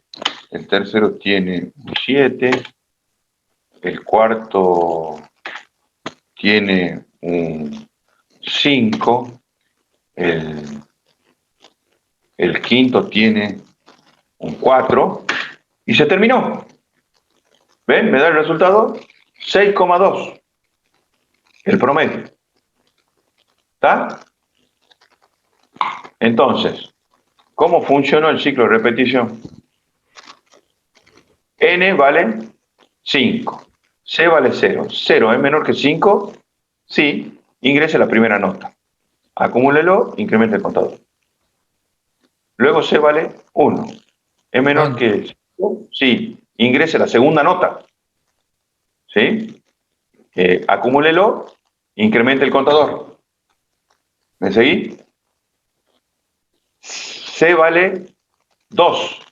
el tercero tiene un 7, el cuarto tiene un 5, el quinto tiene un 4 y se terminó. ¿Ven? Me da el resultado 6,2. El promedio. ¿Está? Entonces, ¿cómo funcionó el ciclo de repetición? N vale 5. C vale 0. 0 es menor que 5. Sí, ingrese la primera nota. Acumúlelo, incremente el contador. Luego C vale 1. ¿Es menor que 5? Sí, ingrese la segunda nota. ¿Sí? Acumúlelo, incremente el contador. ¿Me seguí? C vale 2.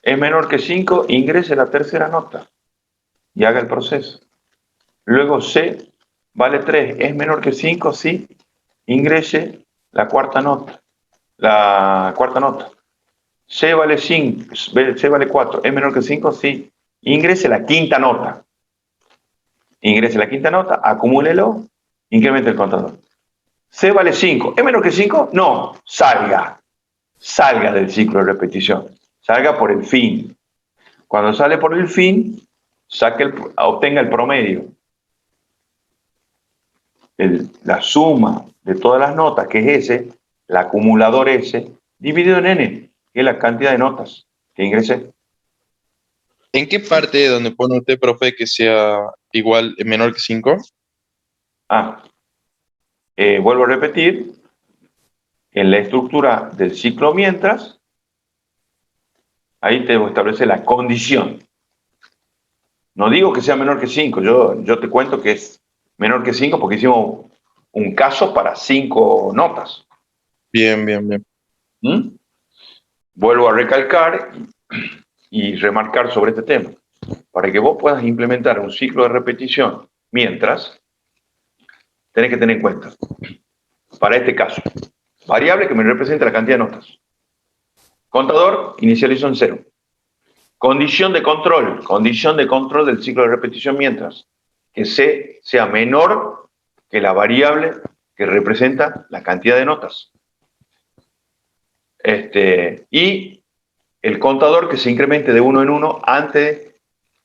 Es menor que 5, ingrese la tercera nota y haga el proceso. Luego C vale 3. Es menor que 5, sí, ingrese la cuarta nota. La cuarta nota. C vale 5, C vale 4. Es menor que 5, sí, ingrese la quinta nota. Ingrese la quinta nota, acumúlelo, incremente el contador. C vale 5. ¿Es menor que 5? No, salga. Salga del ciclo de repetición. Salga por el fin. Cuando sale por el fin, obtenga el promedio. La suma de todas las notas, que es S, el acumulador S, dividido en N, que es la cantidad de notas que ingresé. ¿En qué parte donde pone usted, profe, que sea igual, menor que 5? Vuelvo a repetir, en la estructura del ciclo mientras, ahí te establece la condición. No digo que sea menor que 5, yo te cuento que es menor que 5 porque hicimos un caso para 5 notas. Bien, bien, bien. ¿Mm? Vuelvo a recalcar y remarcar sobre este tema. Para que vos puedas implementar un ciclo de repetición mientras, tenés que tener en cuenta, para este caso, variable que me representa la cantidad de notas. Contador, inicializo en 0. Condición de control del ciclo de repetición mientras, que C sea menor que la variable que representa la cantidad de notas. Y el contador que se incremente de 1 en 1 antes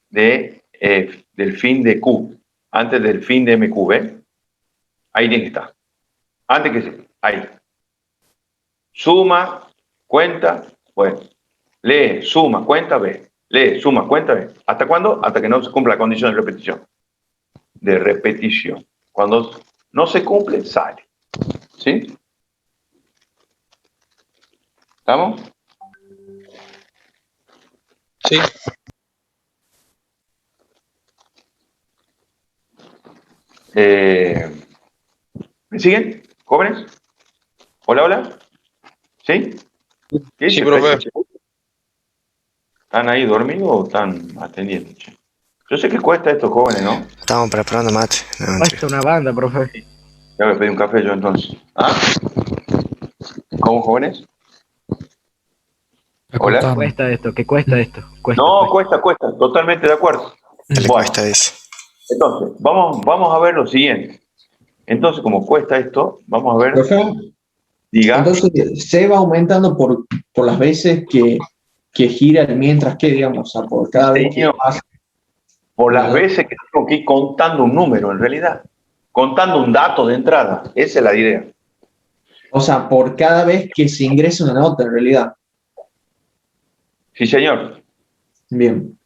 del fin de Q, antes del fin de MQ, ¿ven? Ahí tiene que estar. Antes que se, ahí. Suma, cuenta, bueno. Lee, suma, cuenta, ve. Lee, suma, cuenta, ve. ¿Hasta cuándo? Hasta que no se cumpla la condición de repetición. De repetición. Cuando no se cumple, sale. ¿Sí? ¿Estamos? Sí. ¿Me siguen, jóvenes? Hola, hola. ¿Sí? ¿Qué Sí, dice? profe. ¿Están ahí dormidos o están atendiendo? Yo sé que cuesta a estos jóvenes, ¿no? Estamos preparando mate. No, mentira. Basta una banda, profe. Ya voy a pedir un café yo entonces. ¿Ah? ¿Cómo, jóvenes? Hola. Acotamos. Cuesta esto, ¿qué cuesta esto? Cuesta, No, cuesta. cuesta, totalmente de acuerdo. Le Bueno, cuesta eso. entonces, vamos a ver lo siguiente. Entonces, como cuesta esto, vamos a ver, Profe, diga, entonces se va aumentando por las veces que gira el mientras que, digamos, o sea, por cada vez que señor, pasa. por las ¿Verdad? veces que tengo que ir contando un número, en realidad, contando un dato de entrada. Esa es la idea. O sea, por cada vez que se ingresa una nota, en realidad. Sí, señor, Bien.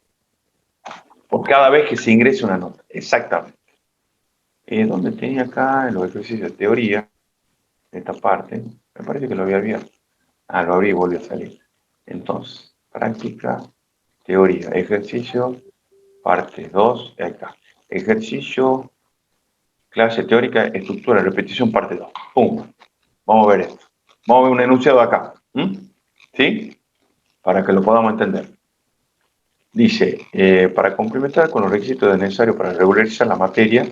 por cada vez que se ingrese una nota. Exactamente. ¿Dónde tenía acá en los ejercicios de teoría? Esta parte, me parece que lo había abierto. Ah, lo abrí y volvió a salir. Entonces, práctica, teoría, ejercicio, parte 2, ahí está. Ejercicio, clase teórica, estructura, repetición, parte 2. ¡Pum! Vamos a ver esto. Vamos a ver un enunciado acá. ¿Sí? Para que lo podamos entender. Dice, para complementar con los requisitos necesarios para regularizar la materia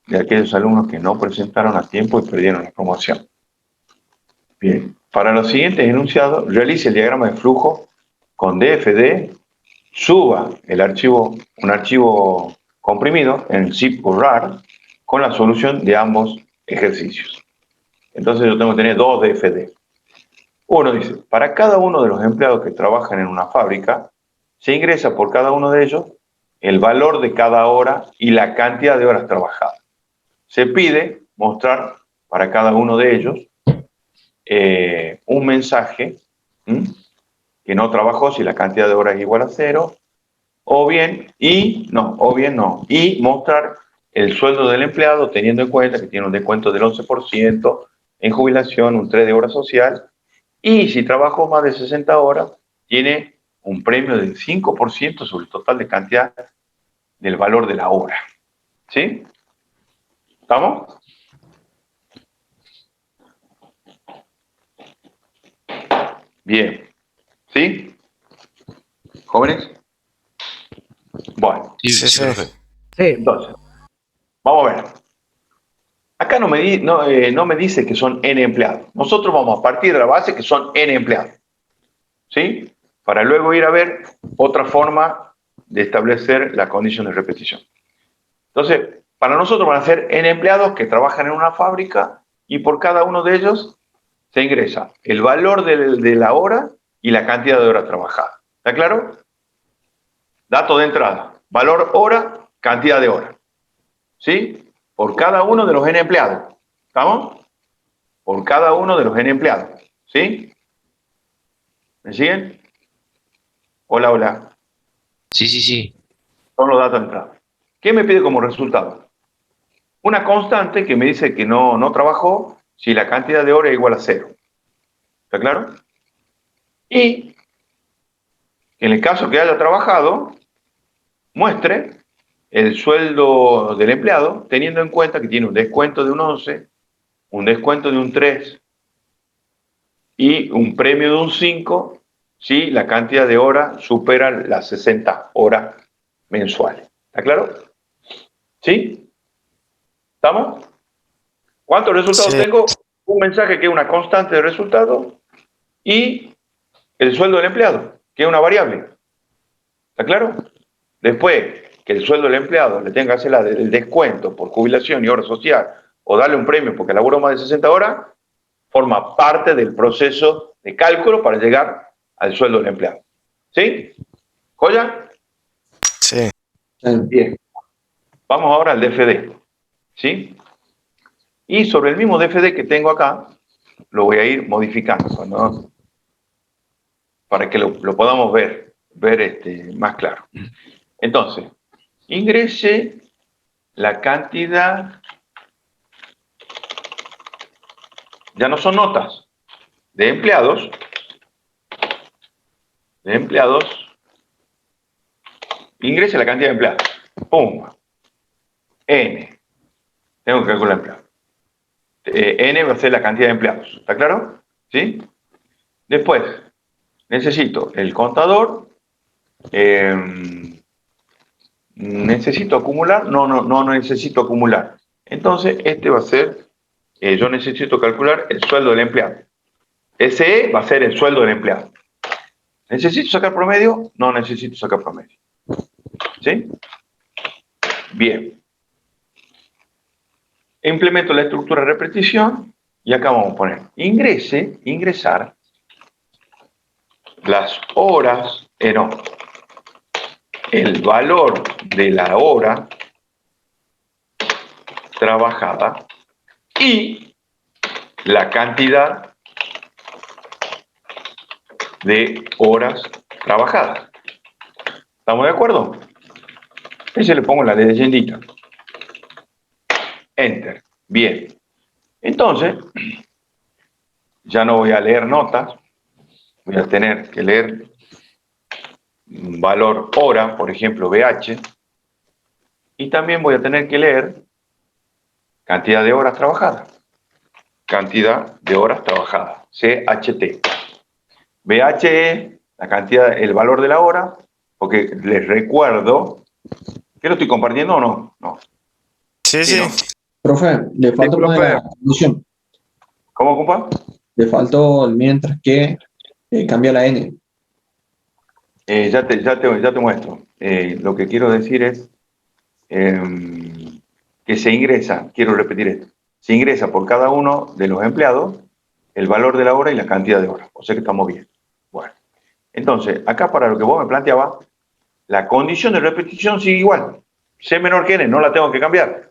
de aquellos alumnos que no presentaron a tiempo y perdieron la promoción. Bien, para los siguientes enunciados, realice el diagrama de flujo con DFD, suba un archivo comprimido en zip o RAR con la solución de ambos ejercicios. Entonces yo tengo que tener dos DFD. Uno dice, para cada uno de los empleados que trabajan en una fábrica, se ingresa por cada uno de ellos el valor de cada hora y la cantidad de horas trabajadas. Se pide mostrar para cada uno de ellos un mensaje que no trabajó si la cantidad de horas es igual a 0, o bien no, y mostrar el sueldo del empleado teniendo en cuenta que tiene un descuento del 11% en jubilación, un 3 de hora social, y si trabajó más de 60 horas, tiene un premio del 5% sobre el total de cantidad del valor de la hora. ¿Sí? ¿Estamos? Bien. ¿Sí? ¿Jóvenes? Bueno, Sí, Sí, sí, sí. profe. Sí, entonces, vamos a ver. Acá no me dice que son N empleados. Nosotros vamos a partir de la base que son N empleados. ¿Sí? Para luego ir a ver otra forma de establecer la condición de repetición. Entonces, para nosotros van a ser N empleados que trabajan en una fábrica y por cada uno de ellos se ingresa el valor de la hora y la cantidad de horas trabajadas. ¿Está claro? Dato de entrada. Valor hora, cantidad de hora. ¿Sí? Por cada uno de los N empleados. ¿Estamos? Por cada uno de los N empleados. ¿Sí? ¿Me siguen? Hola, hola. Sí, sí, sí. Son los datos de entrada. ¿Qué me pide como resultado? Una constante que me dice que no trabajó si la cantidad de horas es igual a 0. ¿Está claro? Y en el caso que haya trabajado, muestre el sueldo del empleado teniendo en cuenta que tiene un descuento de un 11, un descuento de un 3 y un premio de un 5 si la cantidad de horas supera las 60 horas mensuales. ¿Está claro? ¿Sí? ¿Estamos? ¿Cuántos resultados Sí. tengo? Un mensaje que es una constante de resultado y el sueldo del empleado, que es una variable. ¿Está claro? Después que el sueldo del empleado le tenga que hacer el descuento por jubilación y hora social o darle un premio porque laburó más de 60 horas, forma parte del proceso de cálculo para llegar al sueldo del empleado. ¿Sí? ¿Joya? Sí. Bien. Vamos ahora al DFD. ¿Sí? Y sobre el mismo DFD que tengo acá, lo voy a ir modificando, ¿no? Para que lo podamos ver más claro. Entonces, ingrese la cantidad, ya no son notas, de empleados, ingrese la cantidad de empleados. ¡Pum! N. Tengo que calcular empleados. N va a ser la cantidad de empleados. ¿Está claro? ¿Sí? Después, necesito el contador. ¿Necesito acumular? No necesito acumular. Entonces, este va a ser, yo necesito calcular el sueldo del empleado. SE va a ser el sueldo del empleado. ¿Necesito sacar promedio? No necesito sacar promedio. ¿Sí? Bien. Implemento la estructura de repetición y acá vamos a poner ingresar las horas, no, el valor de la hora trabajada y la cantidad de horas trabajadas. ¿Estamos de acuerdo? Ese le pongo la leyendita. Enter. Bien. Entonces, ya no voy a leer notas. Voy a tener que leer valor hora, por ejemplo, BH. Y también voy a tener que leer cantidad de horas trabajadas. Cantidad de horas trabajadas. CHT. BH es la cantidad, el valor de la hora, porque les recuerdo que lo estoy compartiendo o no. No. Sí, Sí, sí. ¿no? Profe, le faltó profe. poner la condición. ¿Cómo, compa? Le faltó el mientras que cambia la N. Ya te muestro. Lo que quiero decir es que se ingresa, quiero repetir esto, se ingresa por cada uno de los empleados el valor de la hora y la cantidad de horas. O sea que estamos bien. Bueno, entonces, acá para lo que vos me planteabas, la condición de repetición sigue igual. C menor que N, no la tengo que cambiar.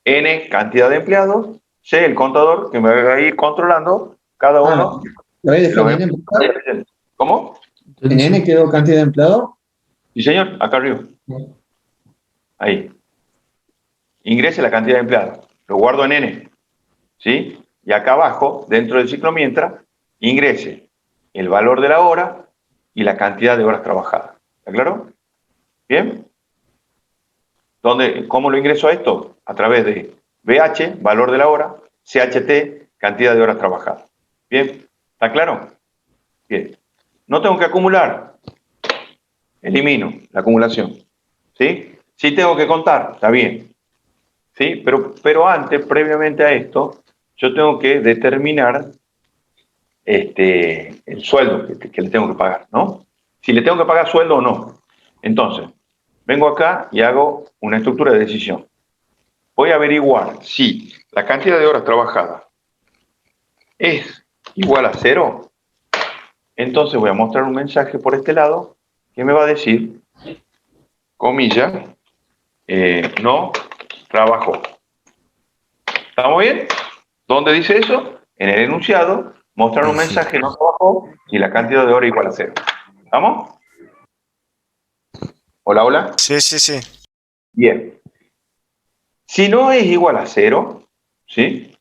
N, cantidad de empleados, C, el contador que me va a ir controlando cada uno. ¿Lo había dejado de en los N? empleados. ¿Cómo? ¿En N quedó cantidad de empleados? Sí, señor, acá arriba. Ahí. Ingrese la cantidad de empleados. Lo guardo en N. ¿Sí? Y acá abajo, dentro del ciclo mientras, ingrese el valor de la hora y la cantidad de horas trabajadas. ¿Está claro? ¿Bien? ¿Cómo lo ingreso a esto? A través de BH, valor de la hora, CHT, cantidad de horas trabajadas. ¿Bien? ¿Está claro? Bien. No tengo que acumular. Elimino la acumulación. ¿Sí? Sí tengo que contar, está bien. ¿Sí? Pero antes, previamente a esto, yo tengo que determinar el sueldo que le tengo que pagar, ¿no? Si le tengo que pagar sueldo o no. Entonces, vengo acá y hago una estructura de decisión. Voy a averiguar si la cantidad de horas trabajadas es igual a 0. Entonces voy a mostrar un mensaje por este lado que me va a decir, comilla, no trabajó. ¿Estamos bien? ¿Dónde dice eso? En el enunciado, mostrar un mensaje no trabajó y la cantidad de horas igual a 0. ¿Estamos? Hola, hola. Sí, sí, sí. Bien. Si no es igual a 0, ¿sí?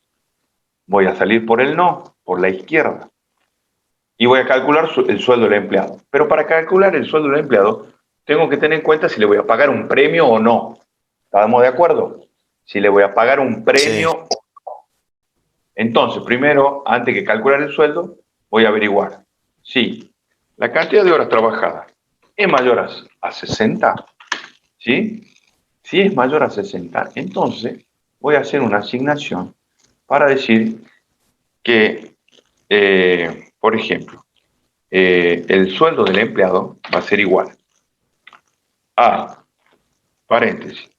Voy a salir por el no, por la izquierda. Y voy a calcular el sueldo del empleado. Pero para calcular el sueldo del empleado, tengo que tener en cuenta si le voy a pagar un premio o no. ¿Estamos de acuerdo? Si le voy a pagar un premio o no. Entonces, primero, antes que calcular el sueldo, voy a averiguar si la cantidad de horas trabajadas es mayor a 60, ¿sí? Si es mayor a 60, entonces voy a hacer una asignación para decir que, por ejemplo, el sueldo del empleado va a ser igual a, paréntesis,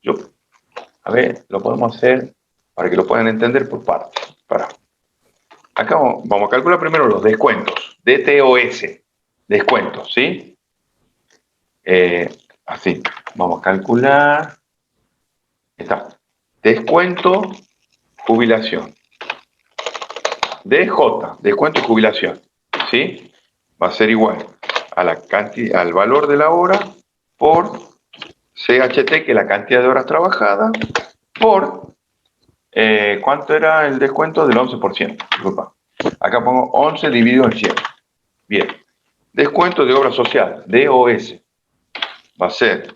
a ver, lo podemos hacer para que lo puedan entender por partes. Acá vamos a calcular primero los descuentos, DTOS, descuentos, ¿sí? Así, vamos a calcular, está, descuento, jubilación. DJ, descuento y jubilación, ¿sí? Va a ser igual a la cantidad, al valor de la hora por CHT, que es la cantidad de horas trabajadas, por, ¿cuánto era el descuento? Del 11%, disculpa. Acá pongo 11 dividido en 100. Bien. Descuento de obra social, DOS, va a ser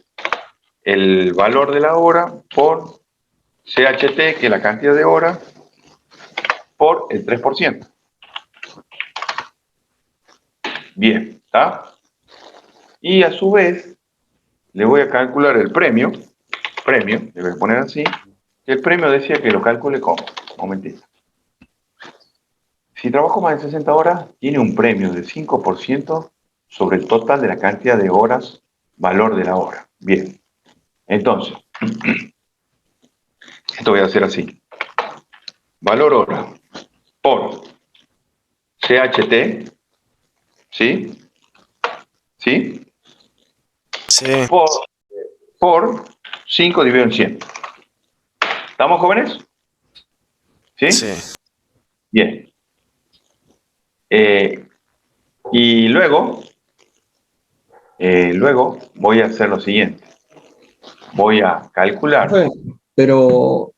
el valor de la hora por CHT, que es la cantidad de horas, por el 3%. Bien, ¿está? Y a su vez, le voy a calcular el premio, le voy a poner así, que el premio decía que lo calcule como, un momentito. Si trabajo más de 60 horas, tiene un premio del 5% sobre el total de la cantidad de horas, valor de la hora. Bien. Entonces, esto voy a hacer así. Valor hora por CHT, ¿sí? ¿Sí? Sí, Por 5 dividido en 100. ¿Estamos, jóvenes? ¿Sí? sí. Bien. Y luego voy a hacer lo siguiente. Voy a calcular. Pero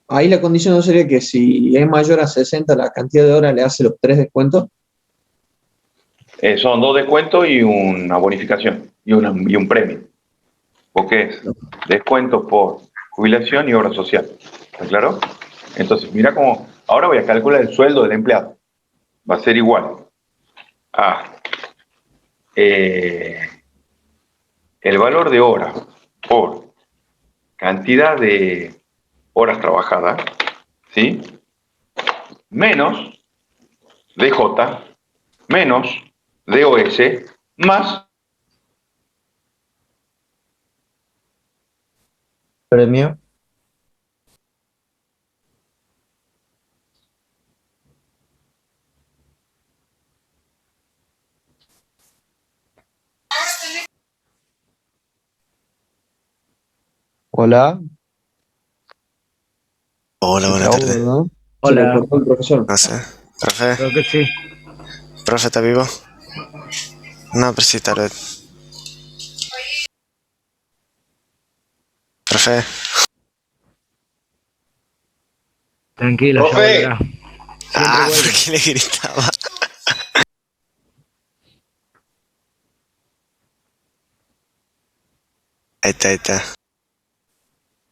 ahí la condición no sería que si es mayor a 60 la cantidad de horas le hace los 3 descuentos. Son 2 descuentos y una bonificación y un premio. Porque es descuento por jubilación y obra social. ¿Está claro? Entonces, mira cómo. Ahora voy a calcular el sueldo del empleado. Va a ser igual a el valor de hora por cantidad de horas trabajadas, ¿sí? Menos DJ menos DOS más Premio. Hola. Hola, buenas Acabo, tardes. ¿verdad? Se le Hola, cortó el profesor. No sé. Profe, creo que sí. profe, ¿está vivo? No, pero sí, tal vez. Profe. Tranquilo, ya ¡Profe! volverá. Siempre ¿Por vuelve. qué le gritaba? Ahí está, ahí está.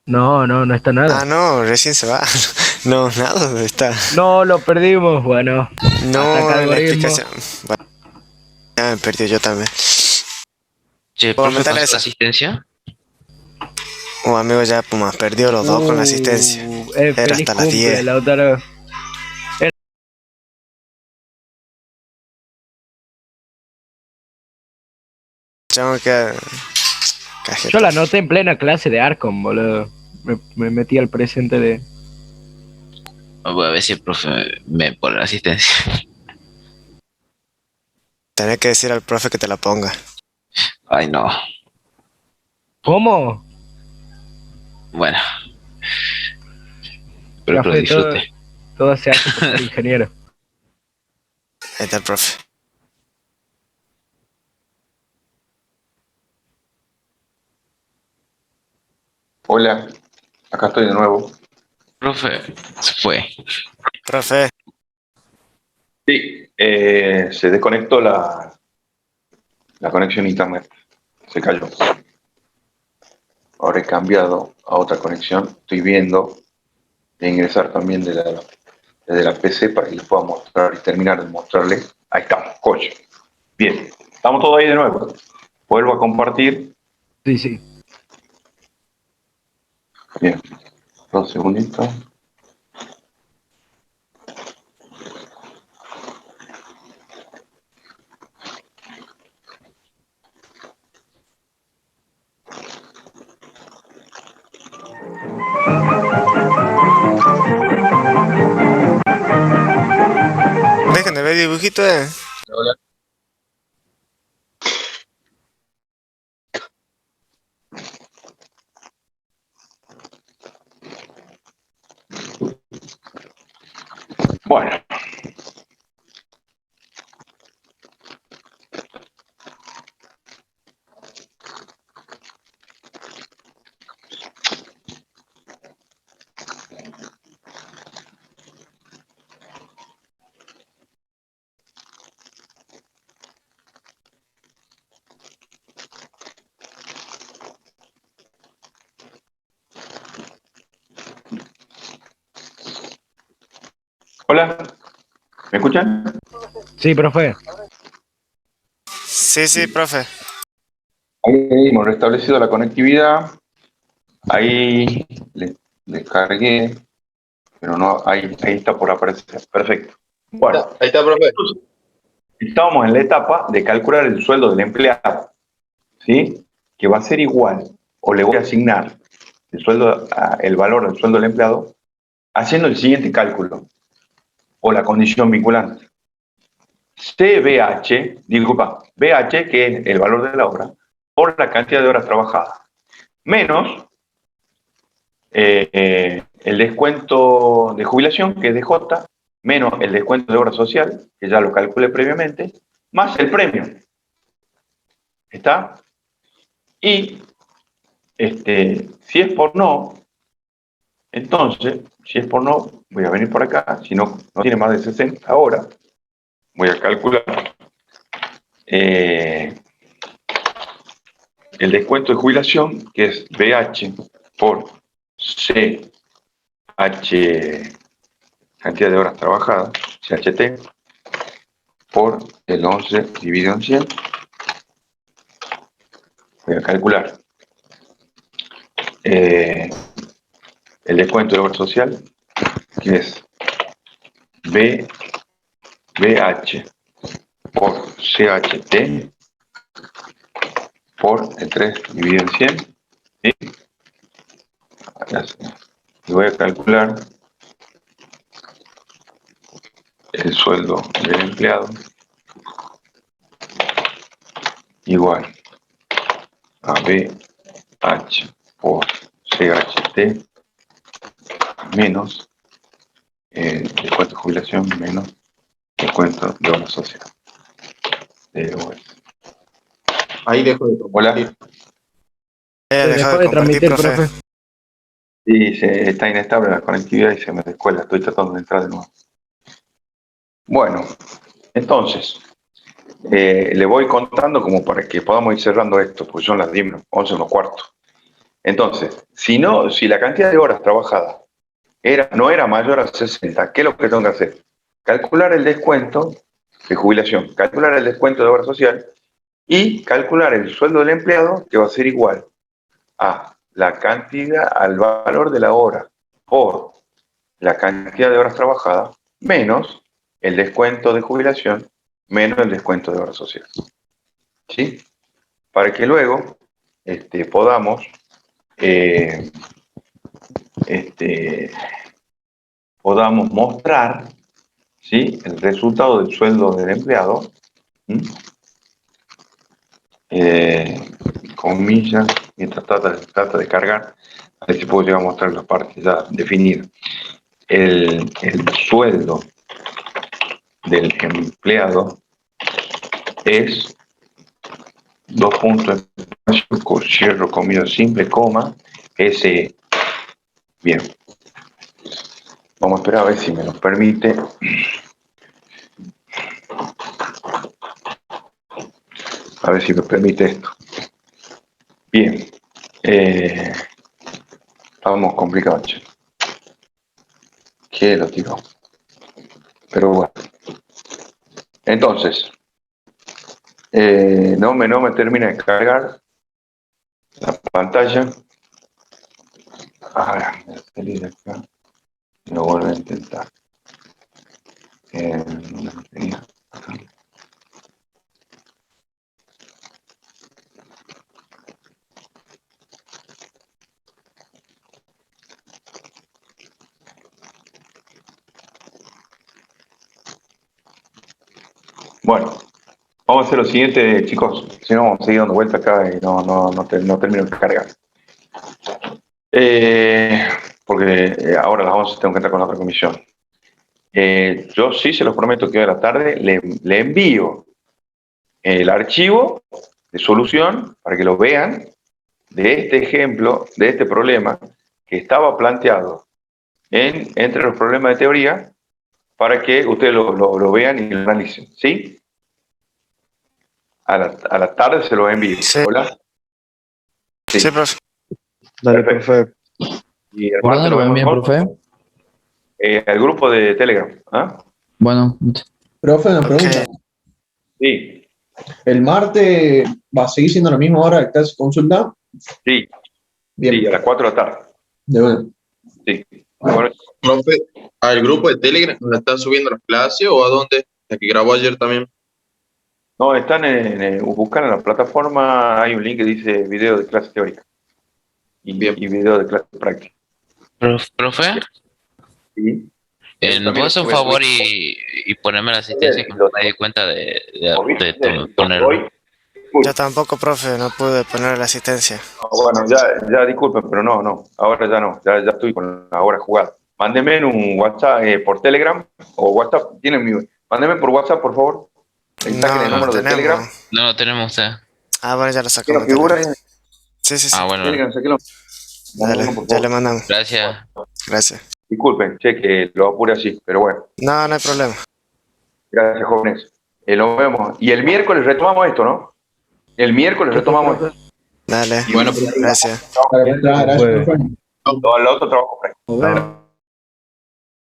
No, no, no está nada. No, recién se va. No, nada, ¿dónde está? No, lo perdimos. Bueno, hasta No, acá la algoritmo. explicación. Bueno, ya me perdí yo también. Che, ¿Puedo profe, aumentarle ¿pasó la esa? asistencia? Amigo, ya Pumas perdió los dos con la asistencia. Era Feliz hasta las cumple, 10. Lautaro. Tengo que... Yo Cajeta. la anoté en plena clase de Arcon, boludo. Me metí al presente de... Voy a ver si el profe me pone la asistencia. Tenés que decir al profe que te la ponga. Ay, no. ¿Cómo? Bueno, espero que lo Café, todo, disfrute. todo se hace por ser ingeniero. Ahí está el profe. hola, acá estoy de nuevo. Profe, se fue. Profe, Sí, se desconectó la conexión a internet. Se cayó. Ahora he cambiado a otra conexión. Estoy viendo de ingresar también desde la PC para que les pueda mostrar y terminar de mostrarle. Ahí estamos, coche. Bien, estamos todos ahí de nuevo. Vuelvo a compartir. Sí, sí. Bien, 2 segunditos. dejen de ver dibujitos, Bueno, hola, ¿me escuchan? Sí, profe. Sí, sí, profe. Ahí hemos restablecido la conectividad. Ahí le cargué, pero no, ahí está por aparecer. Perfecto. Bueno, Ahí está, profe. Estábamos en la etapa de calcular el sueldo del empleado, ¿sí? Que va a ser igual, o le voy a asignar el valor del sueldo del empleado, haciendo el siguiente cálculo, o la condición vinculante. BH, que es el valor de la hora, por la cantidad de horas trabajadas, menos el descuento de jubilación, que es DJ, menos el descuento de obra social, que ya lo calculé previamente, más el premio. ¿Está? Y si es por no, entonces, si es por no, voy a venir por acá, si no tiene más de 60 horas, voy a calcular el descuento de jubilación, que es BH por CH, cantidad de horas trabajadas, CHT, por el 11 dividido en 100. Voy a calcular el descuento de obra social, que es BH por CHT por el 3 dividido en 100. ¿Sí? Y voy a calcular el sueldo del empleado igual a BH por CHT menos el descuento de jubilación menos el descuento de obra social. Ahí dejo de Hola. Dejó de compartir, profe. Sí, está inestable la conectividad y se me descuela. Estoy tratando de entrar de nuevo. Bueno, entonces, le voy contando como para que podamos ir cerrando esto, porque son las 10, 11 menos cuarto. Entonces, si la cantidad de horas trabajadas no era mayor a 60, ¿qué es lo que tengo que hacer? Calcular el descuento de jubilación, calcular el descuento de obra social y calcular el sueldo del empleado, que va a ser igual a la cantidad, al valor de la hora por la cantidad de horas trabajadas, menos el descuento de jubilación, menos el descuento de obra social. ¿Sí? Para que luego podamos mostrar, ¿sí?, el resultado del sueldo del empleado, comillas, mientras trata de cargar, a ver si puedo llegar a mostrar las partes ya definidas. El sueldo del empleado es 2 puntos, cierro comillas simple, coma, SE. Bien. Vamos a esperar a ver si me lo permite. A ver si me permite esto. Bien. Estamos complicados, che. ¿Qué lo tiró? Pero bueno. Entonces, no me termina de cargar la pantalla. Ahora, voy a salir de acá. Lo vuelvo a intentar. No tenía. Bueno, vamos a hacer lo siguiente, chicos. Si no, vamos a seguir dando vuelta acá y no termino de cargar. Porque ahora tengo que entrar con la otra comisión. Yo sí se los prometo que hoy a la tarde le envío el archivo de solución para que lo vean de este ejemplo, de este problema que estaba planteado entre los problemas de teoría, para que ustedes lo vean y lo analicen, ¿sí? A la tarde se lo envío. Sí. ¿Hola? Sí, profe. Dale, Perfecto. profe. Y el ¿Por martes dónde lo vemos envían, profe? al grupo de Telegram. ¿Ah? Bueno, Profe, una Ok. pregunta. Sí, ¿El martes va a seguir siendo la misma hora que hace consulta? sí, Bien, sí, a las 4 de la tarde. de una. Sí. Bueno, Profe, ¿al grupo de Telegram la está subiendo las clases o a dónde? La que grabó ayer también. No, están buscan en la plataforma, hay un link que dice video de clase teórica y video de clase práctica. Profe, ¿Sí? ¿me puedo hacer un favor y ponerme la asistencia que no me di cuenta de ponerlo? Yo tampoco, profe, no pude poner la asistencia. No, bueno, ya disculpen, pero no, ahora ya no, ya estoy con la hora jugada. Mándeme en un WhatsApp por Telegram o WhatsApp, mándeme por WhatsApp, por favor. Saquen el número de Telegram. No lo tenemos usted. Ah, bueno, ya lo sacó. ¿Qué nos figura ahí? Sí. Ah, bueno. Telegram, sáquenlo. Dale, ya le mandamos. Gracias. Gracias. Disculpen, que lo apure así, pero bueno. No hay problema. Gracias, jóvenes. Nos vemos. Y el miércoles retomamos esto, ¿no? El miércoles retomamos esto. Dale. Bueno, Gracias. Gracias, profe. Todo el otro trabajo. Nos vemos.